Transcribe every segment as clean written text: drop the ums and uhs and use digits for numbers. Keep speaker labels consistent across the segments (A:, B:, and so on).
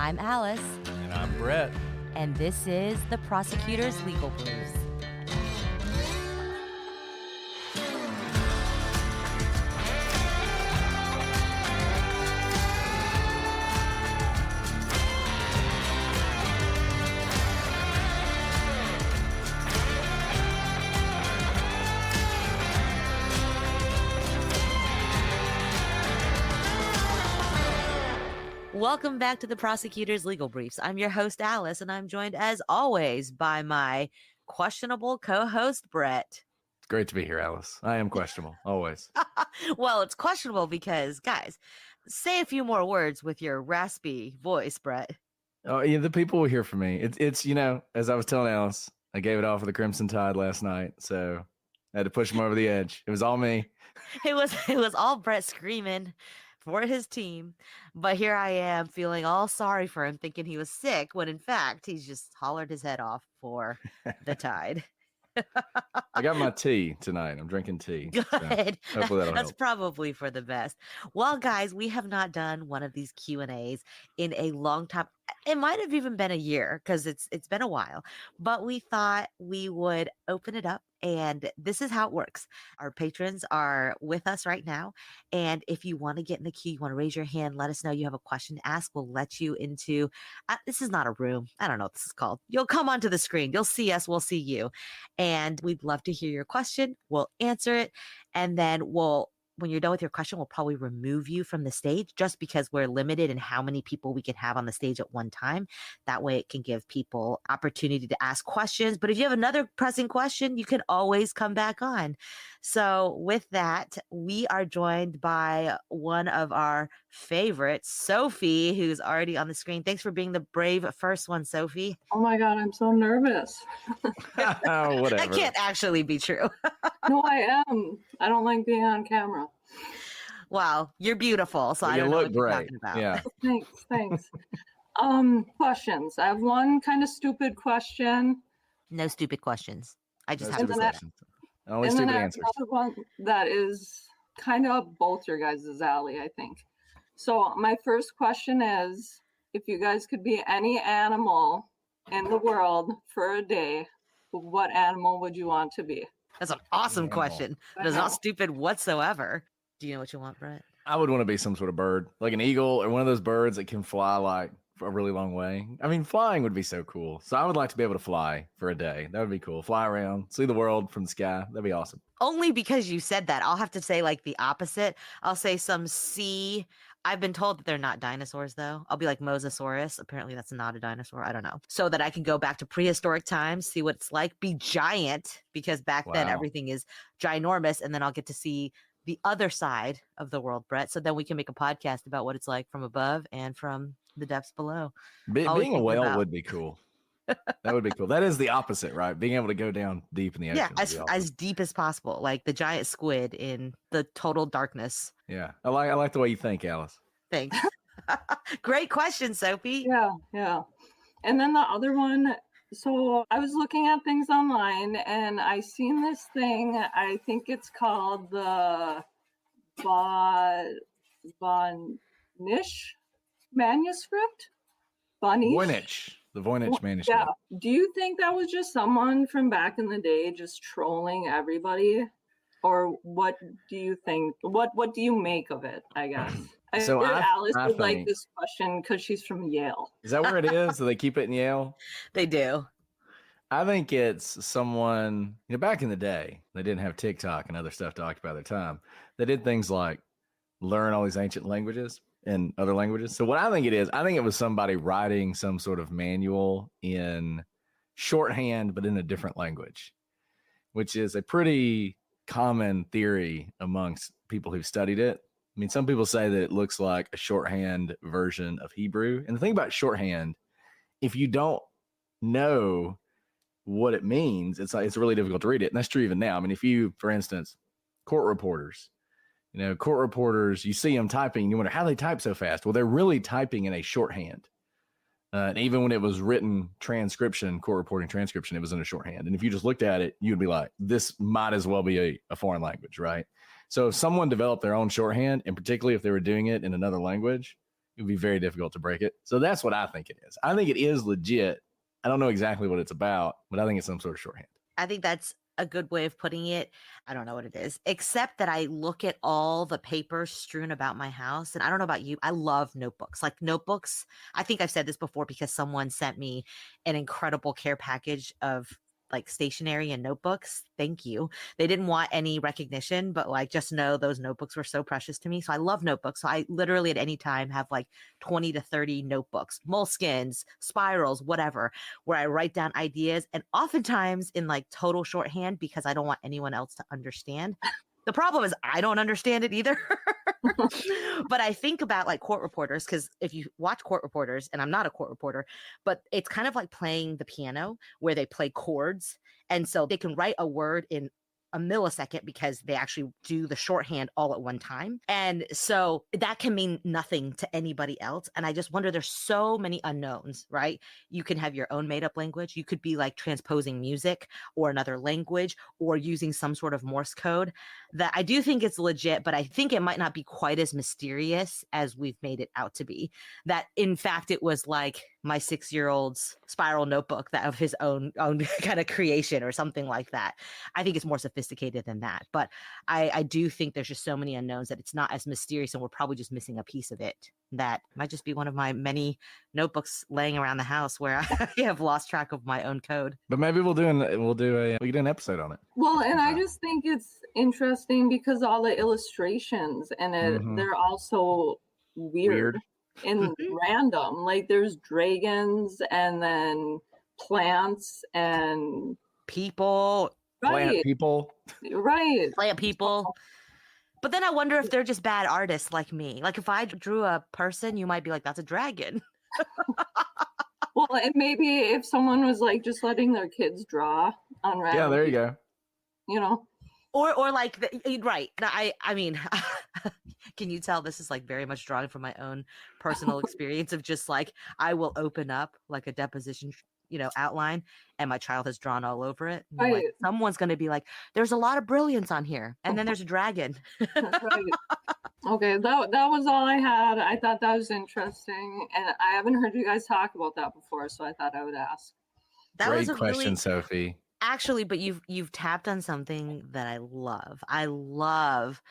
A: I'm Alice.
B: And I'm Brett.
A: And this is the Prosecutor's Legal Briefs. Welcome back to the Prosecutor's Legal Briefs. I'm your host, Alice, and I'm joined, as always, by my questionable co-host, Brett.
B: It's great to be here, Alice. I am questionable, always.
A: Well, it's questionable because, guys, say a few more words with your raspy voice, Brett.
B: Oh, yeah, the people will hear from me. It's as I was telling Alice, I gave it off for the Crimson Tide last night, so I had to push him over the edge. It was all me.
A: It was all Brett screaming for his team, but here I am feeling all sorry for him, thinking he was sick, when in fact he's just hollered his head off for the Tide.
B: I got my tea tonight. I'm drinking tea.
A: Good.
B: So hopefully that'll
A: That's
B: help.
A: probably for the best. Well, guys, we have not done one of these Q&As in a long time. It might have even been a year because it's been a while, but we thought we would open it up. And this is how it works. Our patrons are with us right now. And if you want to get in the queue, you want to raise your hand, let us know you have a question to ask. We'll let you into, this is not a room. I don't know what this is called. You'll come onto the screen. You'll see us. We'll see you. And we'd love to hear your question. We'll answer it. And then when you're done with your question, we'll probably remove you from the stage just because we're limited in how many people we can have on the stage at one time. That way it can give people opportunity to ask questions. But if you have another pressing question, you can always come back on. So with that, we are joined by one of our favorites, Sophie, who's already on the screen. Thanks for being the brave first one, Sophie.
C: Oh my God, I'm so nervous.
B: Whatever.
A: That can't actually be true.
C: No, I am. I don't like being on camera.
A: Wow, you're beautiful. So I don't know what you're talking about.
B: Yeah.
C: Thanks. Questions. I have one kind of stupid question.
A: No stupid questions. I just
B: No
A: have to
B: stupid
A: say
B: questions. Only
C: and then
B: stupid
C: I have
B: answers.
C: another one that is kind of both your guys' alley, I think. So my first question is, if you guys could be any animal in the world for a day, what animal would you want to be?
A: That's an awesome
B: Animal.
A: question. It is not stupid whatsoever. Do you know what you want, Brett?
B: I would want to be some sort of bird, like an eagle or one of those birds that can fly like for a really long way. I mean, flying would be so cool. So I would like to be able to fly for a day. That would be cool. Fly around, see the world from the sky. That'd be awesome.
A: Only because you said that. I'll have to say like the opposite. I'll say some sea. I've been told that they're not dinosaurs, though. I'll be like Mosasaurus. Apparently, that's not a dinosaur. I don't know. So that I can go back to prehistoric times, see what it's like, be giant, because back then
B: Wow.
A: everything is ginormous. And then I'll get to see the other side of the world, Brett. So then we can make a podcast about what it's like from above and from the depths below.
B: Being a
A: thinking
B: whale
A: about-
B: would be cool. That would be cool. That is the opposite, right? Being able to go down deep in the ocean.
A: Yeah,
B: would be awesome.
A: as deep as possible, like the giant squid in the total darkness.
B: Yeah. I like the way you think, Alice.
A: Thanks. Great question, Sophie.
C: Yeah. And then the other one, so I was looking at things online and I seen this thing. I think it's called the Voynich manuscript.
B: Voynich. The Voynich manuscript.
C: Yeah. Do you think that was just someone from back in the day just trolling everybody? Or what do you think? What do you make of it, I guess?
B: So
C: Alice
B: I
C: would like
B: think-
C: this question because she's from Yale.
B: Is that where it is? Do they keep it in Yale?
A: They do.
B: I think it's someone, back in the day, they didn't have TikTok and other stuff to occupy their time. They did things like learn all these ancient languages and other languages. So what I think it is, I think it was somebody writing some sort of manual in shorthand, but in a different language, which is a pretty common theory amongst people who've studied it. I mean, some people say that it looks like a shorthand version of Hebrew. And the thing about shorthand, if you don't know what it means, it's really difficult to read it. And that's true even now. I mean, if you, for instance, court reporters, you see them typing, you wonder how they type so fast. Well, they're really typing in a shorthand. And even when it was written transcription, court reporting transcription, it was in a shorthand. And if you just looked at it, you'd be like, this might as well be a foreign language, right? So if someone developed their own shorthand, and particularly if they were doing it in another language, It would be very difficult to break it. So that's what I think it is. I think it is legit. I don't know exactly what it's about, but I think it's some sort of shorthand.
A: I think that's a good way of putting it. I don't know what it is, except that I look at all the papers strewn about my house. And I don't know about you. I love notebooks. Like notebooks. I think I've said this before because someone sent me an incredible care package of like stationery and notebooks. Thank you. They didn't want any recognition, but like just know those notebooks were so precious to me. So I love notebooks. So I literally at any time have like 20 to 30 notebooks, moleskins, spirals, whatever, where I write down ideas and oftentimes in like total shorthand because I don't want anyone else to understand. The problem is I don't understand it either. But I think about like court reporters, because if you watch court reporters, and I'm not a court reporter, but it's kind of like playing the piano where they play chords. And so they can write a word in a millisecond because they actually do the shorthand all at one time. And so that can mean nothing to anybody else. And I just wonder, there's so many unknowns, right? You can have your own made up language. You could be like transposing music or another language or using some sort of Morse code. That I do think it's legit, but I think it might not be quite as mysterious as we've made it out to be. That in fact, it was like my 6-year-old's spiral notebook that of his own kind of creation or something like that. I think it's more sophisticated than that. But I do think there's just so many unknowns that it's not as mysterious and we're probably just missing a piece of it. That might just be one of my many notebooks laying around the house where I have lost track of my own code.
B: But maybe we can do an episode on it.
C: Well, and I just think it's interesting because all the illustrations in it, they're also weird and random. Like there's dragons and then plants and
A: people.
B: Plant people.
C: Right.
A: Plant people. But then I wonder if they're just bad artists like me. Like if I drew a person, you might be like, that's a dragon.
C: Well, and maybe if someone was like just letting their kids draw on random.
B: Yeah, there you go.
C: You know.
A: Or like right. I mean, can you tell this is like very much drawn from my own personal experience of just like I will open up like a deposition outline and my child has drawn all over it.
C: Right.
A: Like, someone's going to be like, there's a lot of brilliance on here. And then there's a dragon.
C: That's right. Okay. That was all I had. I thought that was interesting. And I haven't heard you guys talk about that before. So I thought I would ask.
A: That
B: Great
A: was a
B: question,
A: really,
B: Sophie.
A: actually, but you've tapped on something that I love. I love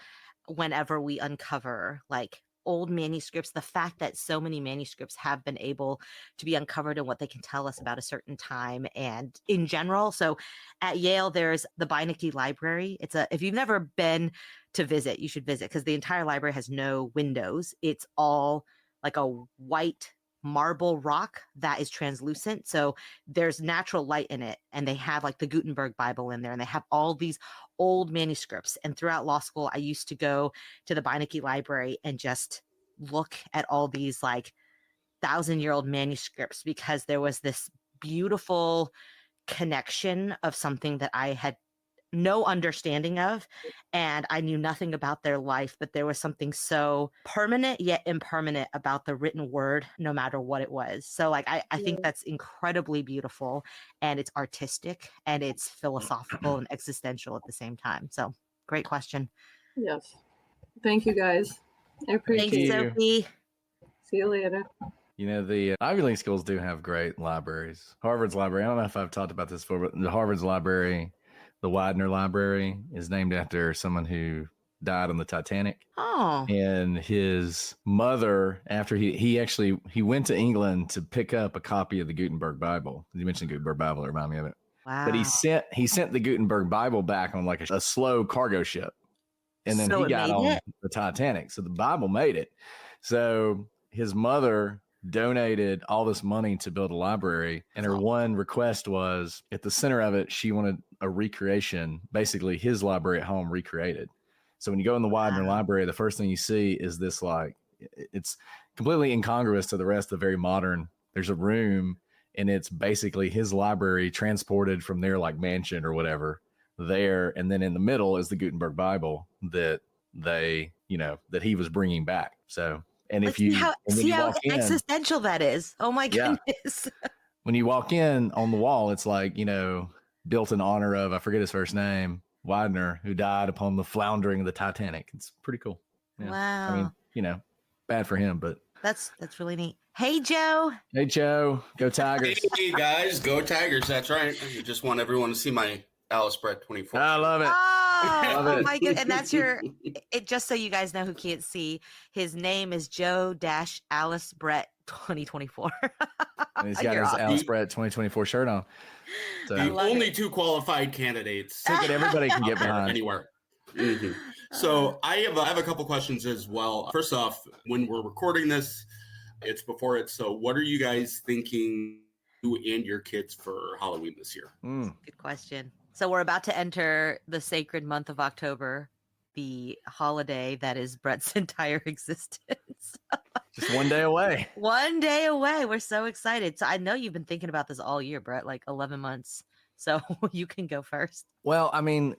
A: whenever we uncover like old manuscripts, the fact that so many manuscripts have been able to be uncovered and what they can tell us about a certain time and in general. So at Yale, there's the Beinecke Library. If you've never been to visit, you should visit because the entire library has no windows. It's all like a white marble rock that is translucent. So there's natural light in it. And they have like the Gutenberg Bible in there and they have all these old manuscripts. And throughout law school, I used to go to the Beinecke Library and just look at all these like 1,000-year-old manuscripts because there was this beautiful connection of something that I had no understanding of, and I knew nothing about their life, but there was something so permanent yet impermanent about the written word, no matter what it was. So like, I think that's incredibly beautiful and it's artistic and it's philosophical and existential at the same time. So great question.
C: Yes. Thank you guys. I appreciate
A: Thanks,
C: it.
A: Sophie.
C: See you later.
B: The Ivy League schools do have great libraries. Harvard's library, I don't know if I've talked about this before, but the Harvard's library, the Widener Library, is named after someone who died on the Titanic.
A: Oh.
B: And his mother, after he went to England to pick up a copy of the Gutenberg Bible. You mentioned Gutenberg Bible, it reminded me of it.
A: Wow.
B: But he sent the Gutenberg Bible back on like a slow cargo ship. And then
A: So
B: he got
A: made
B: on
A: it?
B: the Titanic. So the Bible made it. So his mother donated all this money to build a library. And her one request was at the center of it, she wanted a recreation, basically his library at home recreated. So when you go in the Widener Library, the first thing you see is this, like, it's completely incongruous to the rest of the very modern. There's a room and it's basically his library transported from their like mansion or whatever there. And then in the middle is the Gutenberg Bible that that he was bringing back. So, and if you
A: see how existential that is. Oh my goodness.
B: When you walk in on the wall, it's like, built in honor of, I forget his first name, Widener, who died upon the floundering of the Titanic. It's pretty cool. Yeah.
A: Wow.
B: I mean, bad for him, but
A: That's really neat. Hey, Joe.
B: Hey, Joe. Go Tigers.
D: Hey guys, go Tigers. That's right. I just want everyone to see my Alice Brett 24.
B: I love it. Love
A: Oh
B: it.
A: my god! And that's it. Just so you guys know who can't see, his name is Joe Alice Brett 2024.
B: And he's got
A: You're
B: his
A: awesome.
B: Alice Brett 2024 shirt on. So
D: The
A: love
D: only
A: it.
D: two qualified candidates
B: ticket everybody can
D: out
B: get
D: there
B: behind.
D: anywhere. Mhm. So I have a couple questions as well. First off, when we're recording this, it's before it. So what are you guys thinking, you and your kids, for Halloween this year?
A: Good question. So we're about to enter the sacred month of October, the holiday that is Brett's entire existence.
B: Just one day away.
A: One day away. We're so excited. So I know you've been thinking about this all year, Brett, like 11 months. So you can go first.
B: Well, I mean,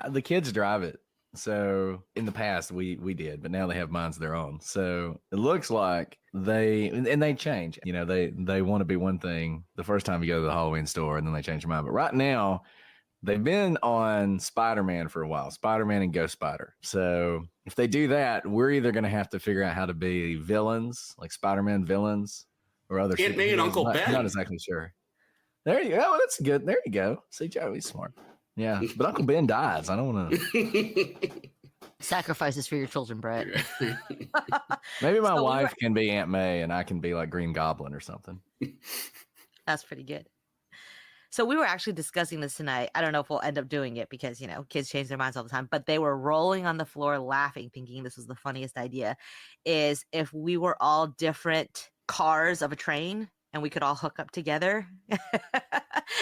B: the kids drive it. So in the past we did, but now they have minds of their own. So it looks like they change. You know, they want to be one thing the first time you go to the Halloween store, and then they change their mind. But right now, they've been on Spider-Man for a while, Spider-Man and Ghost Spider. So if they do that, we're either going to have to figure out how to be villains, like Spider-Man villains, or other
D: Aunt May and Uncle Ben.
B: Not exactly sure. There you go. Oh, that's good. There you go. See, Joey's smart. Yeah, but Uncle Ben dies. I don't want to.
A: Sacrifices for your children, Brett.
B: Maybe my
A: So we
B: wife can be Aunt May, and I can be like Green Goblin or something.
A: That's pretty good. So we were actually discussing this tonight. I don't know if we'll end up doing it because, you know, kids change their minds all the time, but they were rolling on the floor laughing, thinking this was the funniest idea, is if we were all different cars of a train and we could all hook up together.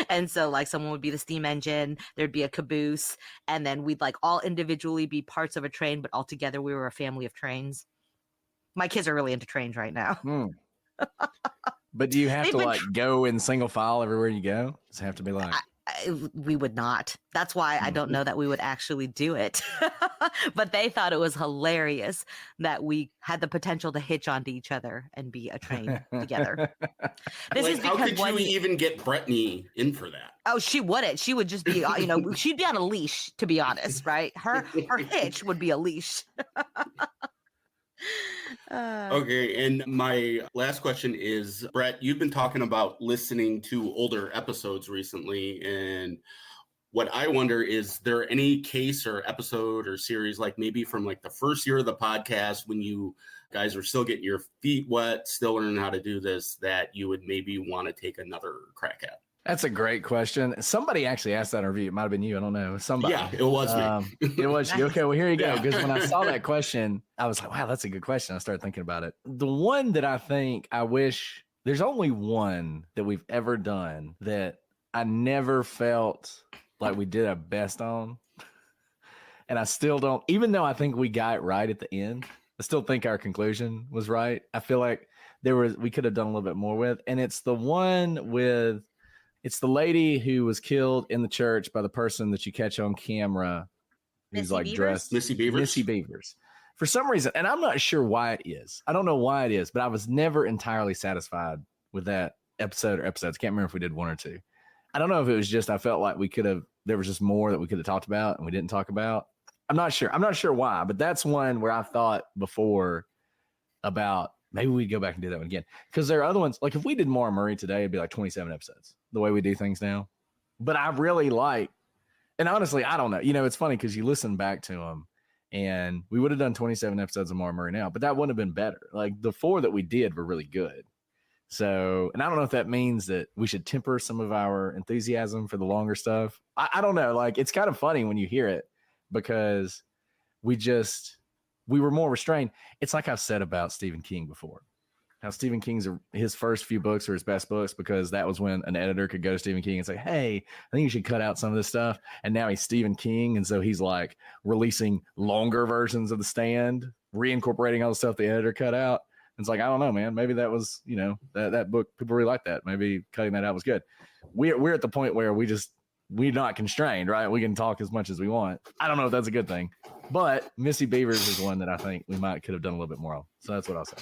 A: And so like someone would be the steam engine, there'd be a caboose, and then we'd like all individually be parts of a train, but all together we were a family of trains. My kids are really into trains right now.
B: But do you have
A: They've
B: to
A: been
B: like go in single file everywhere you go? Does it have to be like
A: We would not. That's why I don't know that we would actually do it. But they thought it was hilarious that we had the potential to hitch onto each other and be a train together. This
D: Like,
A: is
D: how
A: because
D: could you even get Brittany in for that?
A: Oh, she wouldn't. She would just be, you know, she'd be on a leash, to be honest, right? Her hitch would be a leash.
D: Okay, and my last question is, Brett, you've been talking about listening to older episodes recently, and what I wonder is there any case or episode or series, like maybe from like the first year of the podcast when you guys were still getting your feet wet, still learning how to do this, that you would maybe want to take another crack at?
B: That's a great question. Somebody actually asked that in a review. It might have been you. I don't know. Somebody.
D: Yeah, it was me.
B: It was you. Okay, well, here you go.
D: Yeah.
B: Because when I saw that question, I was like, wow, that's a good question. I started thinking about it. The one that I think I wish, there's only one that we've ever done that I never felt like we did our best on. And I still don't, even though I think we got it right at the end, I still think our conclusion was right. I feel like we could have done a little bit more with. And it's the one with, it's the lady who was killed in the church by the person that you catch on camera who's
A: Missy
B: like
A: Beavers?
B: dressed.
D: Missy Beavers?
B: Missy Beavers. For some reason, and I'm not sure why it is. I don't know why it is, but I was never entirely satisfied with that episode or episodes. Can't remember if we did one or two. I don't know if it was just I felt like there was just more that we could have talked about and we didn't talk about. I'm not sure. I'm not sure why, but that's one where I thought before about maybe we'd go back and do that one again. Because there are other ones, like if we did Maura Murray today, it'd be like 27 episodes, the way we do things now. But I really like, and honestly, I don't know. You know, it's funny because you listen back to them and we would have done 27 episodes of Maura Murray now, but that wouldn't have been better. Like the 4 that we did were really good. So, and I don't know if that means that we should temper some of our enthusiasm for the longer stuff. I don't know. Like it's kind of funny when you hear it because we were more restrained. It's like I've said about Stephen King before, how Stephen King's his first few books are his best books because that was when an editor could go to Stephen King and say, hey, I think you should cut out some of this stuff. And now he's Stephen King. And so he's like releasing longer versions of The Stand, reincorporating all the stuff the editor cut out. And it's like, I don't know, man, maybe that was, you know, that book, people really like that. Maybe cutting that out was good. We're at the point where we're not constrained, right? We can talk as much as we want. I don't know if that's a good thing, but Missy Beavers is one that I think we could have done a little bit more on. So that's what I'll say.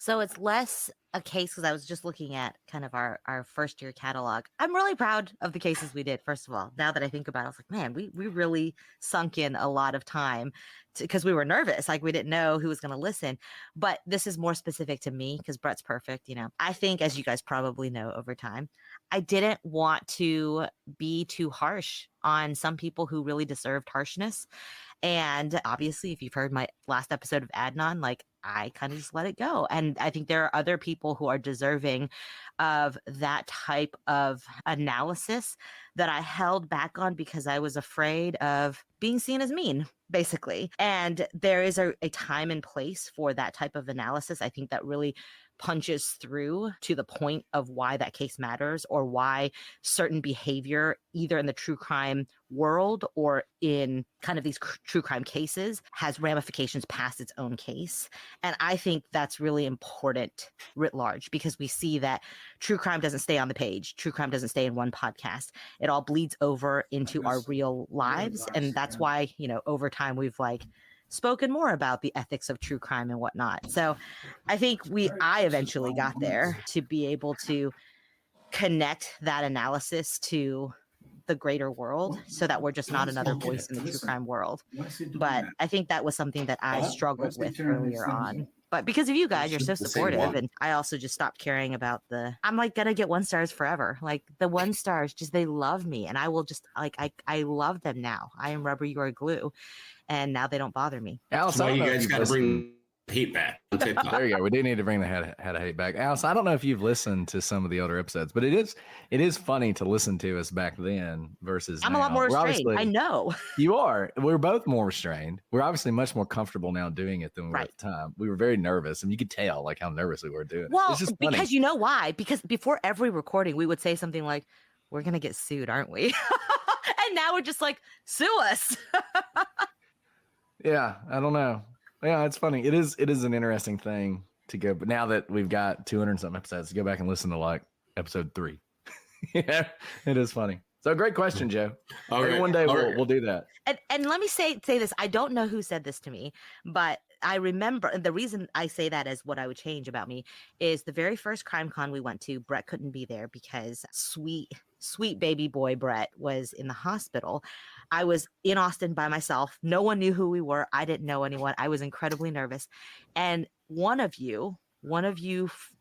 A: So it's less a case because I was just looking at kind of our first year catalog. I'm really proud of the cases we did, first of all. Now that I think about it, I was like, man, we really sunk in a lot of time because we were nervous. Like we didn't know who was going to listen. But this is more specific to me because Brett's perfect. You know, I think, as you guys probably know over time, I didn't want to be too harsh on some people who really deserved harshness. And obviously, if you've heard my last episode of Adnan, like I kind of just let it go. And I think there are other people who are deserving of that type of analysis that I held back on because I was afraid of being seen as mean, basically. And there is a time and place for that type of analysis. I think that really punches through to the point of why that case matters or why certain behavior, either in the true crime world or in kind of these true crime cases, has ramifications past its own case. And I think that's really important writ large because we see that true crime doesn't stay on the page. True crime doesn't stay in one podcast. It all bleeds over into our real lives. And that's why, you know, over time we've like spoken more about the ethics of true crime and whatnot. So I think I eventually got there to be able to connect that analysis to the greater world so that we're just not another voice in the true crime world. But I think that was something that I struggled with earlier on. But because of you guys, you're so supportive. And I also just stopped caring about I'm like gonna get 1 stars forever. Like the 1 stars, just they love me. And I will just like I love them now. I am rubber, you are glue. And now they don't bother me.
B: Alice,
D: So
B: I don't
D: you
B: know if
D: guys
B: you've
D: got to
B: listened-
D: bring hate back on TikTok.
B: There you go. We do need to bring the had a hate back. Alice, I don't know if you've listened to some of the older episodes, but it is funny to listen to us back then versus
A: I'm
B: now.
A: a lot more
B: We're
A: restrained. I know.
B: You are. We're both more restrained. We're obviously much more comfortable now doing it than we were at the time. We were very nervous, and you could tell like how nervous we were doing it.
A: Well,
B: It's just funny.
A: because you know why? Because before every recording, we would say something like, "We're gonna get sued, aren't we?" And now we're just like, "Sue us."
B: Yeah, I don't know. Yeah, it's funny. It is an interesting thing to go, but now that we've got 200 and something episodes, to go back and listen to like episode 3. Yeah, it is funny. So great question, Joe.
D: All
B: One day we'll do that.
A: And let me say this. I don't know who said this to me, but I remember, and the reason I say that as what I would change about me is the very first crime con we went to, Brett couldn't be there because sweet baby boy Brett was in the hospital. I was in Austin by myself. No one knew who we were. I didn't know anyone. I was incredibly nervous. And one of you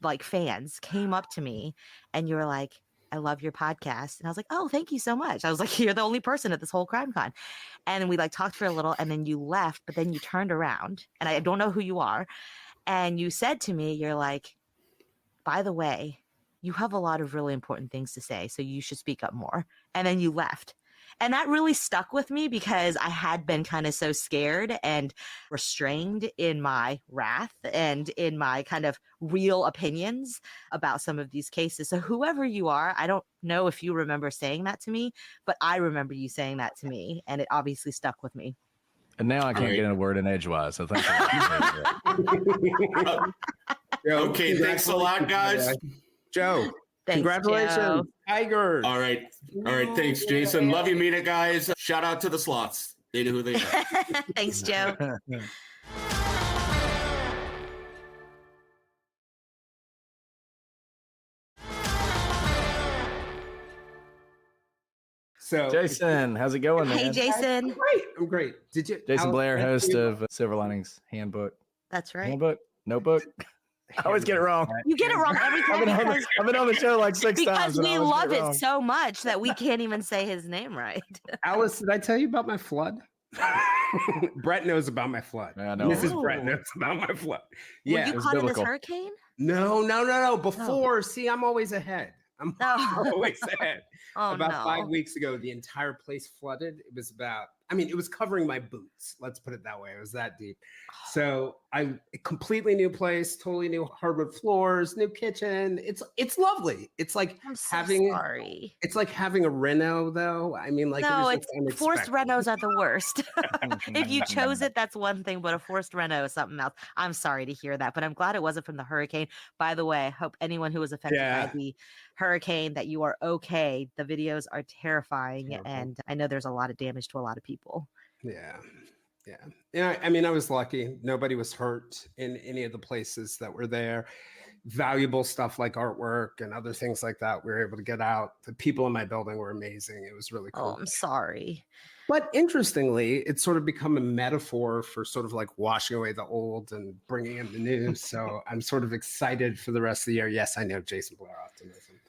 A: like fans came up to me and you were like, "I love your podcast." And I was like, "Oh, thank you so much." I was like, "You're the only person at this whole crime con." And we like talked for a little and then you left, but then you turned around and I don't know who you are. And you said to me, you're like, "By the way, you have a lot of really important things to say, so you should speak up more." And then you left. And that really stuck with me because I had been kind of so scared and restrained in my wrath and in my kind of real opinions about some of these cases. So whoever you are, I don't know if you remember saying that to me, but I remember you saying that to me and it obviously stuck with me.
B: And now I can't get in a word in edgewise. So thank you.
D: Okay, thanks a lot, guys.
E: Joe,
A: Thanks,
E: congratulations,
A: Joe.
E: Tigers.
D: All right, thanks, Jason. Love you, meet it, guys. Shout out to the slots. They know who they are.
A: Thanks, Joe.
E: So,
B: Jason, how's it going, man?
A: Hey, Jason.
E: I'm great. Did you,
B: Jason
E: Alex,
B: Blair,
E: thank
B: host
E: you.
B: of Silver Linings Handbook.
A: That's right.
B: Handbook? Notebook? I always get it wrong.
A: You get it wrong every time because
B: I've been on the show like 6 times.
A: because
B: and I
A: we
B: always
A: love
B: get
A: it
B: wrong.
A: so much that we can't even say his name right.
E: Alice, did I tell you about my flood? Brett knows about my flood.
B: Yeah, I know.
E: Mrs.
A: Oh.
E: Brett knows about my flood.
A: Were
E: Yeah.
A: you
B: was
A: caught in this
B: biblical.
A: hurricane?
E: No. Before, see, I'm always ahead. I'm
A: No.
E: always ahead.
A: Oh
E: About
A: no.
E: 5 weeks ago, the entire place flooded. It was it was covering my boots. Let's put it that way. It was that deep. So a completely new place, totally new hardwood floors, new kitchen. It's lovely. It's like
A: I'm so
E: having
A: sorry.
E: it's like having a reno though. I mean, like
A: No,
E: it was
A: it's
E: just
A: forced
E: unexpected.
A: renos are the worst. If you chose it, that's one thing, but a forced reno is something else. I'm sorry to hear that, but I'm glad it wasn't from the hurricane. By the way, I hope anyone who was affected
E: Yeah.
A: by the hurricane that you are okay. The videos are terrifying,
E: Terrible.
A: and I know there's a lot of damage to a lot of people.
E: Yeah. Yeah. Yeah. I mean, I was lucky. Nobody was hurt in any of the places that were there. Valuable stuff like artwork and other things like that, we were able to get out. The people in my building were amazing. It was really
A: Oh,
E: cool.
A: I'm sorry.
E: But interestingly, it's sort of become a metaphor for sort of like washing away the old and bringing in the new. So I'm sort of excited for the rest of the year. Yes, I know, Jason Blair optimism.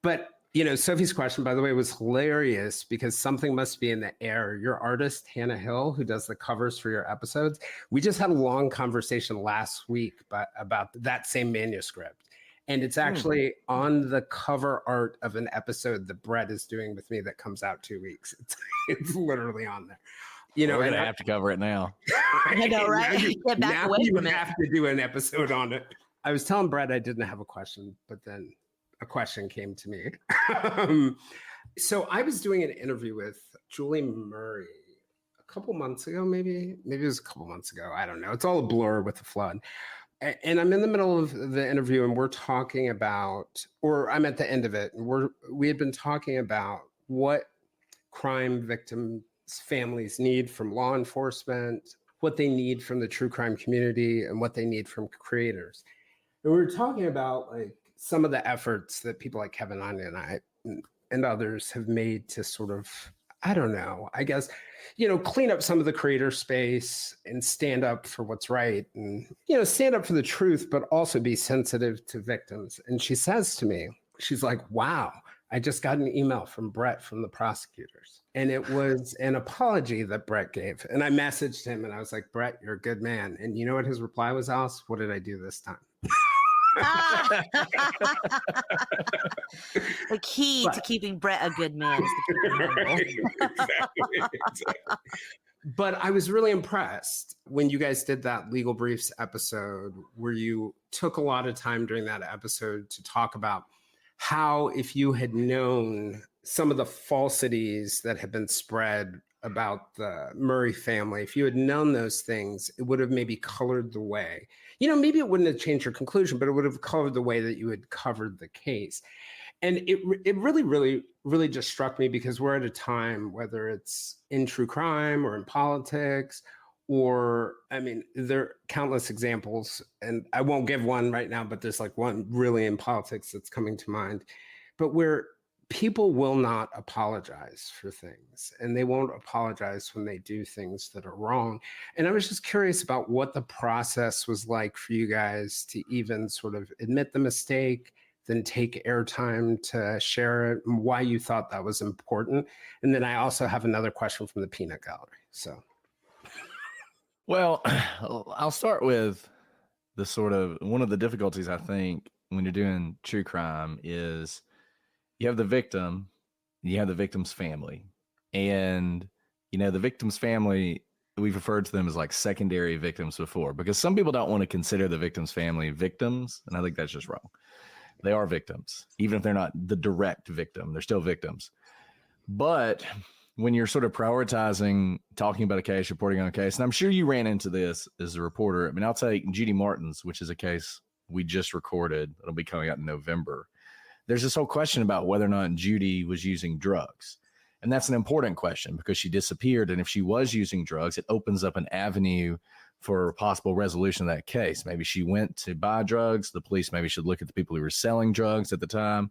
E: But Sophie's question, by the way, was hilarious because something must be in the air. Your artist, Hannah Hill, who does the covers for your episodes, we just had a long conversation last week about that same manuscript. And it's actually on the cover art of an episode that Brett is doing with me that comes out 2 weeks. It's literally on there.
B: We're going to have to cover it now.
A: I know, right? Get back
E: now
A: away
E: you
A: from it.
E: have to do an episode on it. I was telling Brett I didn't have a question, but then a question came to me. So I was doing an interview with Julie Murray a couple months ago, maybe it was a couple months ago. I don't know. It's all a blur with the flood. And I'm in the middle of the interview and we're talking about, or I'm at the end of it, and we had been talking about what crime victims' families need from law enforcement, what they need from the true crime community, and what they need from creators. And we were talking about like some of the efforts that people like Kevin Anya and I and others have made to sort of, I don't know, I guess, clean up some of the creator space and stand up for what's right and, stand up for the truth, but also be sensitive to victims. And she says to me, she's like, wow, I just got an email from Brett from the prosecutors. And it was an apology that Brett gave. And I messaged him and I was like, Brett, you're a good man. And you know what his reply was, Alice? What did I do this time?
A: The key to keeping Brett a good man is to keep him humble.
E: Exactly. But I was really impressed when you guys did that Legal Briefs episode where you took a lot of time during that episode to talk about how, if you had known some of the falsities that had been spread about the Murray family, if you had known those things, it would have maybe colored the way. Maybe it wouldn't have changed your conclusion, but it would have colored the way that you had covered the case. And it really, really, really just struck me because we're at a time, whether it's in true crime or in politics, or, there are countless examples, and I won't give one right now, but there's like one really in politics that's coming to mind, but where people will not apologize for things, and they won't apologize when they do things that are wrong. And I was just curious about what the process was like for you guys to even sort of admit the mistake, then take airtime to share it, and why you thought that was important. And then I also have another question from the peanut gallery. So,
B: well, I'll start with the sort of one of the difficulties I think when you're doing true crime is you have the victim, you have the victim's family. And, the victim's family, we've referred to them as like secondary victims before, because some people don't want to consider the victim's family victims. And I think that's just wrong. They are victims, even if they're not the direct victim, they're still victims. But when you're sort of prioritizing, talking about a case, reporting on a case, and I'm sure you ran into this as a reporter. I'll take Judy Martins, which is a case we just recorded. It'll be coming out in November. There's this whole question about whether or not Judy was using drugs. And that's an important question because she disappeared. And if she was using drugs, it opens up an avenue for possible resolution of that case. Maybe she went to buy drugs. The police maybe should look at the people who were selling drugs at the time.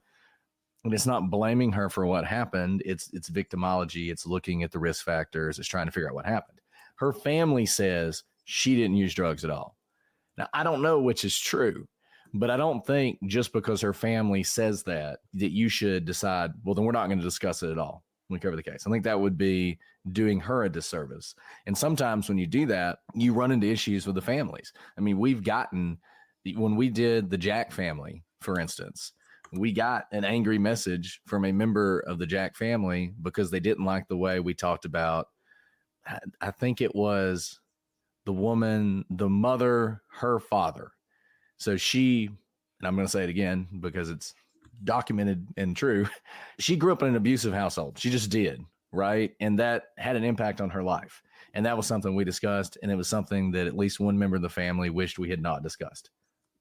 B: And it's not blaming her for what happened. It's victimology. It's looking at the risk factors. It's trying to figure out what happened. Her family says she didn't use drugs at all. Now, I don't know which is true, but I don't think just because her family says that you should decide, well, then we're not going to discuss it at all when we cover the case. I think that would be doing her a disservice. And sometimes when you do that, you run into issues with the families. We've gotten, when we did the Jack family, for instance, we got an angry message from a member of the Jack family because they didn't like the way we talked about, I think it was the woman, the mother, her father. So she, and I'm going to say it again because it's documented and true, she grew up in an abusive household. She just did, right? And that had an impact on her life. And that was something we discussed. And it was something that at least one member of the family wished we had not discussed.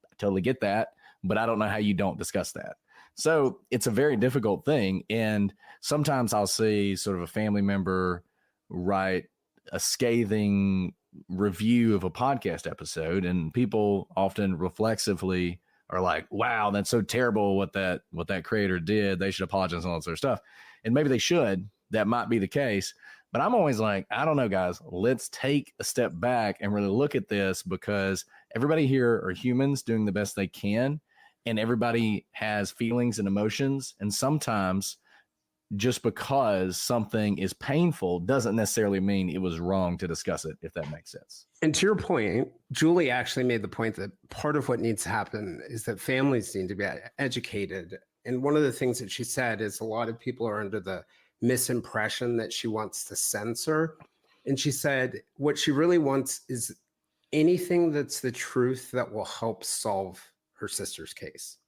B: I totally get that, but I don't know how you don't discuss that. So it's a very difficult thing. And sometimes I'll see sort of a family member write a scathing review of a podcast episode, and people often reflexively are like, wow, that's so terrible what that creator did. They should apologize and all that sort of stuff. And maybe they should. That might be the case. But I'm always like, I don't know, guys, let's take a step back and really look at this, because everybody here are humans doing the best they can. And everybody has feelings and emotions. And sometimes just because something is painful doesn't necessarily mean it was wrong to discuss it, if that makes sense.
E: And to your point, Julie actually made the point that part of what needs to happen is that families need to be educated. And one of the things that she said is a lot of people are under the misimpression that she wants to censor. And she said what she really wants is anything that's the truth that will help solve her sister's case.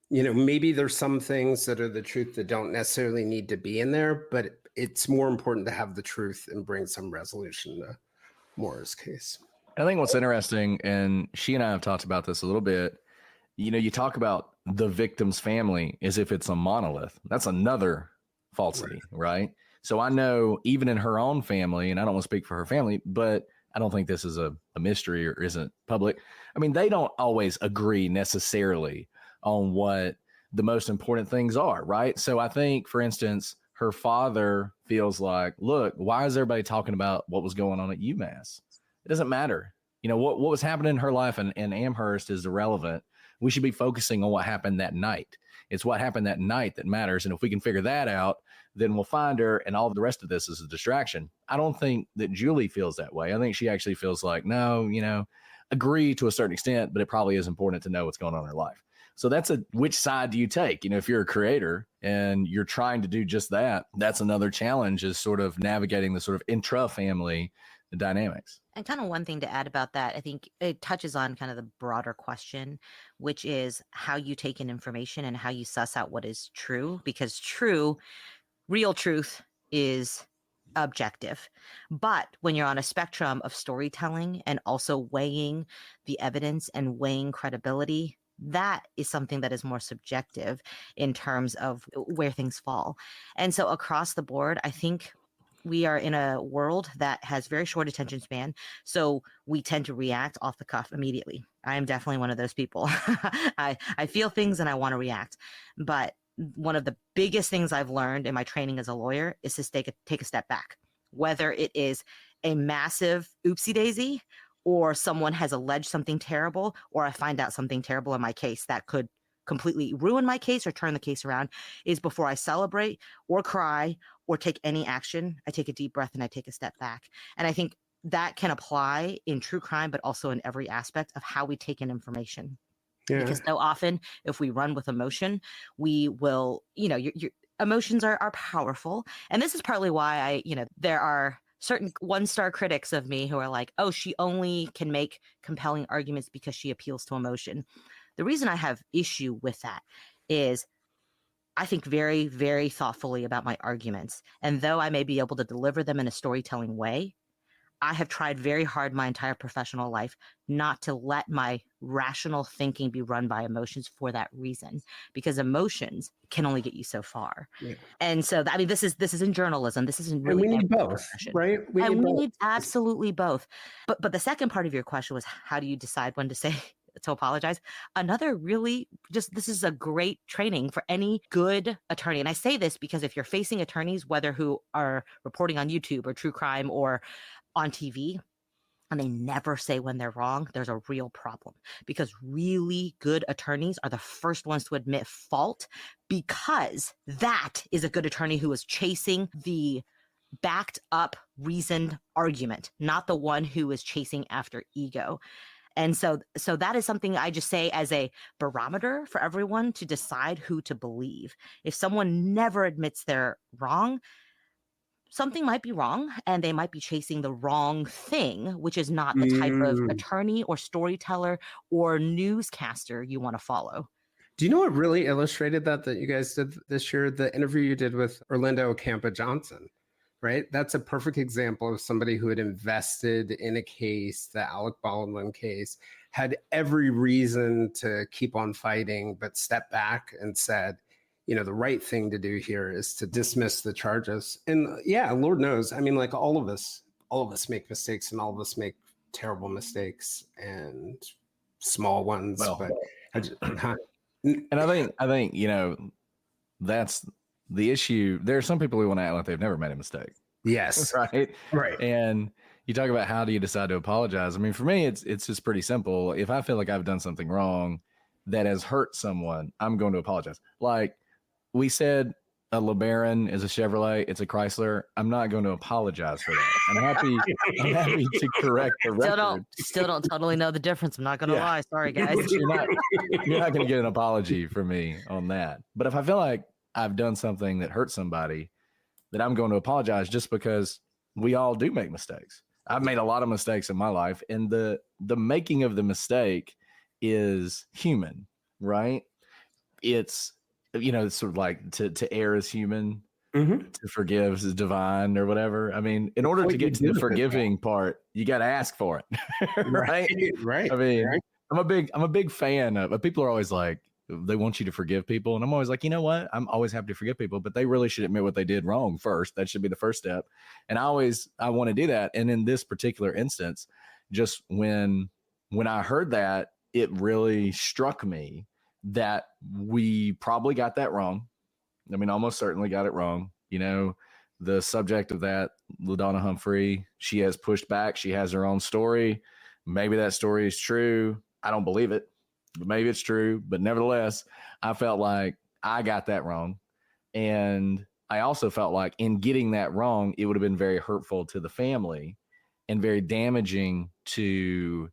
E: You know, maybe there's some things that are the truth that don't necessarily need to be in there, but it's more important to have the truth and bring some resolution to Maura's case.
B: I think what's interesting, and she and I have talked about this a little bit, you know, you talk about the victim's family as if it's a monolith. That's another falsity, right? So I know even in her own family, and I don't want to speak for her family, but I don't think this is a mystery or isn't public. I mean, they don't always agree necessarily on what the most important things are, right? So I think, for instance, her father feels like, look, why is everybody talking about what was going on at UMass? It doesn't matter. You know, what was happening in her life in Amherst is irrelevant. We should be focusing on what happened that night. It's what happened that night that matters. And if we can figure that out, then we'll find her, and all of the rest of this is a distraction. I don't think that Julie feels that way. I think she actually feels like, no, you know, agree to a certain extent, but it probably is important to know what's going on in her life. So that's which side do you take? You know, if you're a creator and you're trying to do just that, that's another challenge, is sort of navigating the sort of intra-family dynamics.
A: And kind of one thing to add about that, I think it touches on kind of the broader question, which is how you take in information and how you suss out what is true, because real truth is objective. But when you're on a spectrum of storytelling and also weighing the evidence and weighing credibility, that is something that is more subjective in terms of where things fall. And so across the board, I think we are in a world that has very short attention span. So we tend to react off the cuff immediately. I am definitely one of those people. I feel things and I want to react. But one of the biggest things I've learned in my training as a lawyer is to take a step back, whether it is a massive oopsie daisy or someone has alleged something terrible, or I find out something terrible in my case that could completely ruin my case or turn the case around, is before I celebrate or cry or take any action, I take a deep breath and I take a step back. And I think that can apply in true crime, but also in every aspect of how we take in information. Yeah. Because so often if we run with emotion, we will, you know, your emotions are powerful. And this is partly why there are certain one-star critics of me who are like, oh, she only can make compelling arguments because she appeals to emotion. The reason I have issue with that is I think very, very thoughtfully about my arguments. And though I may be able to deliver them in a storytelling way, I have tried very hard my entire professional life not to let my rational thinking be run by emotions for that reason, because emotions can only get you so far. Yeah. And so, I mean, this is in journalism. This isn't really.
E: And we need both, right?
A: We need absolutely both. But the second part of your question was, how do you decide when to say to apologize? Another really this is a great training for any good attorney. And I say this because if you're facing attorneys, whether who are reporting on YouTube or true crime or on TV, and they never say when they're wrong, there's a real problem, because really good attorneys are the first ones to admit fault, because that is a good attorney who is chasing the backed up, reasoned argument, not the one who is chasing after ego. And so that is something I just say as a barometer for everyone to decide who to believe. If someone never admits they're wrong, something might be wrong, and they might be chasing the wrong thing, which is not the type of attorney or storyteller or newscaster you want to follow.
E: Do you know what really illustrated that you guys did this year? The interview you did with Orlando Campa Johnson, right? That's a perfect example of somebody who had invested in a case, the Alec Baldwin case, had every reason to keep on fighting, but stepped back and said, the right thing to do here is to dismiss the charges. And yeah, Lord knows, I mean, like all of us make mistakes, and all of us make terrible mistakes and small ones.
B: Well,
E: but
B: and I think, that's the issue. There are some people who want to act like they've never made a mistake.
E: yes,
B: Right.
E: right.
B: And you talk about how do you decide to apologize? I mean, for me, it's just pretty simple. If I feel like I've done something wrong that has hurt someone, I'm going to apologize. Like we said, a LeBaron is a Chevrolet, it's a Chrysler. I'm not going to apologize for that. I'm happy to correct the record.
A: Still don't totally know the difference. I'm not gonna
B: Yeah.
A: lie. Sorry, guys.
B: You're not going to get an apology from me on that. But if I feel like I've done something that hurt somebody, then I'm going to apologize, just because we all do make mistakes. I've made a lot of mistakes in my life, and the making of the mistake is human, right? It's it's sort of like to err is human,
E: Mhm.
B: to forgive is divine, or whatever. I mean, in order to get to the forgiving part, you got to ask for it, right?
E: Right.
B: I mean,
E: right.
B: I'm a big fan of. People are always like, they want you to forgive people, and I'm always like, you know what? I'm always happy to forgive people, but they really should admit what they did wrong first. That should be the first step. And I want to do that. And in this particular instance, just when I heard that, it really struck me that we probably got that wrong. I mean, almost certainly got it wrong. The subject of that, LaDonna Humphrey, she has pushed back. She has her own story. Maybe that story is true. I don't believe it, but maybe it's true. But nevertheless, I felt like I got that wrong. And I also felt like in getting that wrong, it would have been very hurtful to the family and very damaging to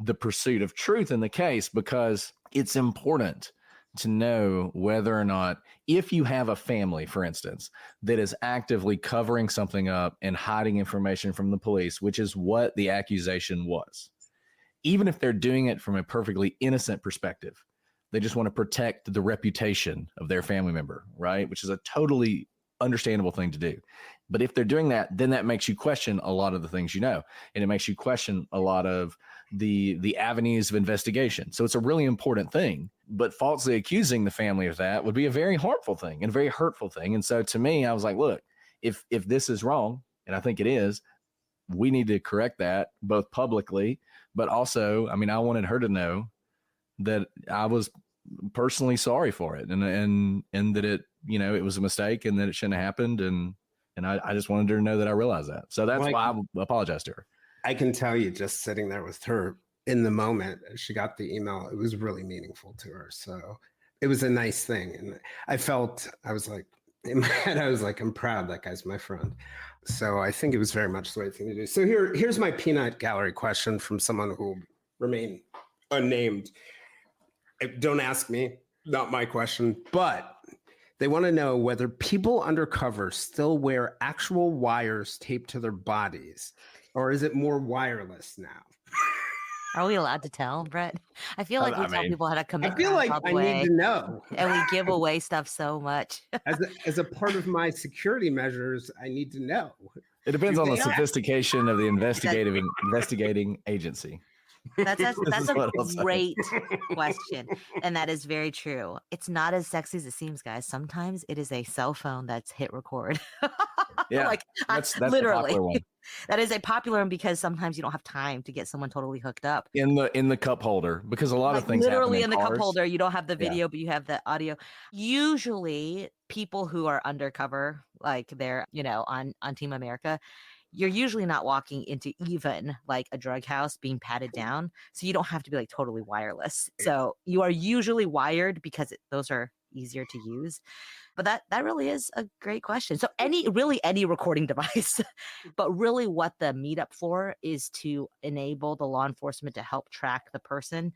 B: the pursuit of truth in the case, because it's important to know whether or not, if you have a family, for instance, that is actively covering something up and hiding information from the police, which is what the accusation was, even if they're doing it from a perfectly innocent perspective, they just want to protect the reputation of their family member, right? Which is a totally understandable thing to do. But if they're doing that, then that makes you question a lot of the things and it makes you question a lot of the avenues of investigation. So it's a really important thing. But falsely accusing the family of that would be a very harmful thing and a very hurtful thing. And so to me, I was like, look, if this is wrong, and I think it is, we need to correct that both publicly, but also, I mean, I wanted her to know that I was personally sorry for it, and that it was a mistake, and that it shouldn't have happened, and I just wanted her to know that I realized that. So that's why I apologized to her.
E: I can tell you, just sitting there with her in the moment, she got the email, it was really meaningful to her. So it was a nice thing. And I was like, in my head, I was like, I'm proud that guy's my friend. So I think it was very much the right thing to do. So here's my peanut gallery question from someone who will remain unnamed. Don't ask me, not my question, but they want to know whether people undercover still wear actual wires taped to their bodies, or is it more wireless now?
A: Are we allowed to tell, Brett? I feel like we tell people how to commit.
E: I feel like I need to know.
A: And we give away stuff so much.
E: As a part of my security measures, I need to know.
B: It depends on the sophistication of the investigating agency.
A: That's a great question. And that is very true. It's not as sexy as it seems, guys. Sometimes it is a cell phone that's hit record.
B: Yeah,
A: like
B: that's
A: literally. That is a popular one, because sometimes you don't have time to get someone totally hooked up
B: in the cup holder, because a lot of things
A: literally
B: happen
A: in the
B: cars.
A: cup holder. You don't have the video, but you have the audio. Usually people who are undercover, like they're, on Team America, you're usually not walking into even like a drug house being patted down. So you don't have to be like totally wireless. So you are usually wired, because those are easier to use. But that really is a great question. So any recording device, but really what the meetup for is to enable the law enforcement to help track the person,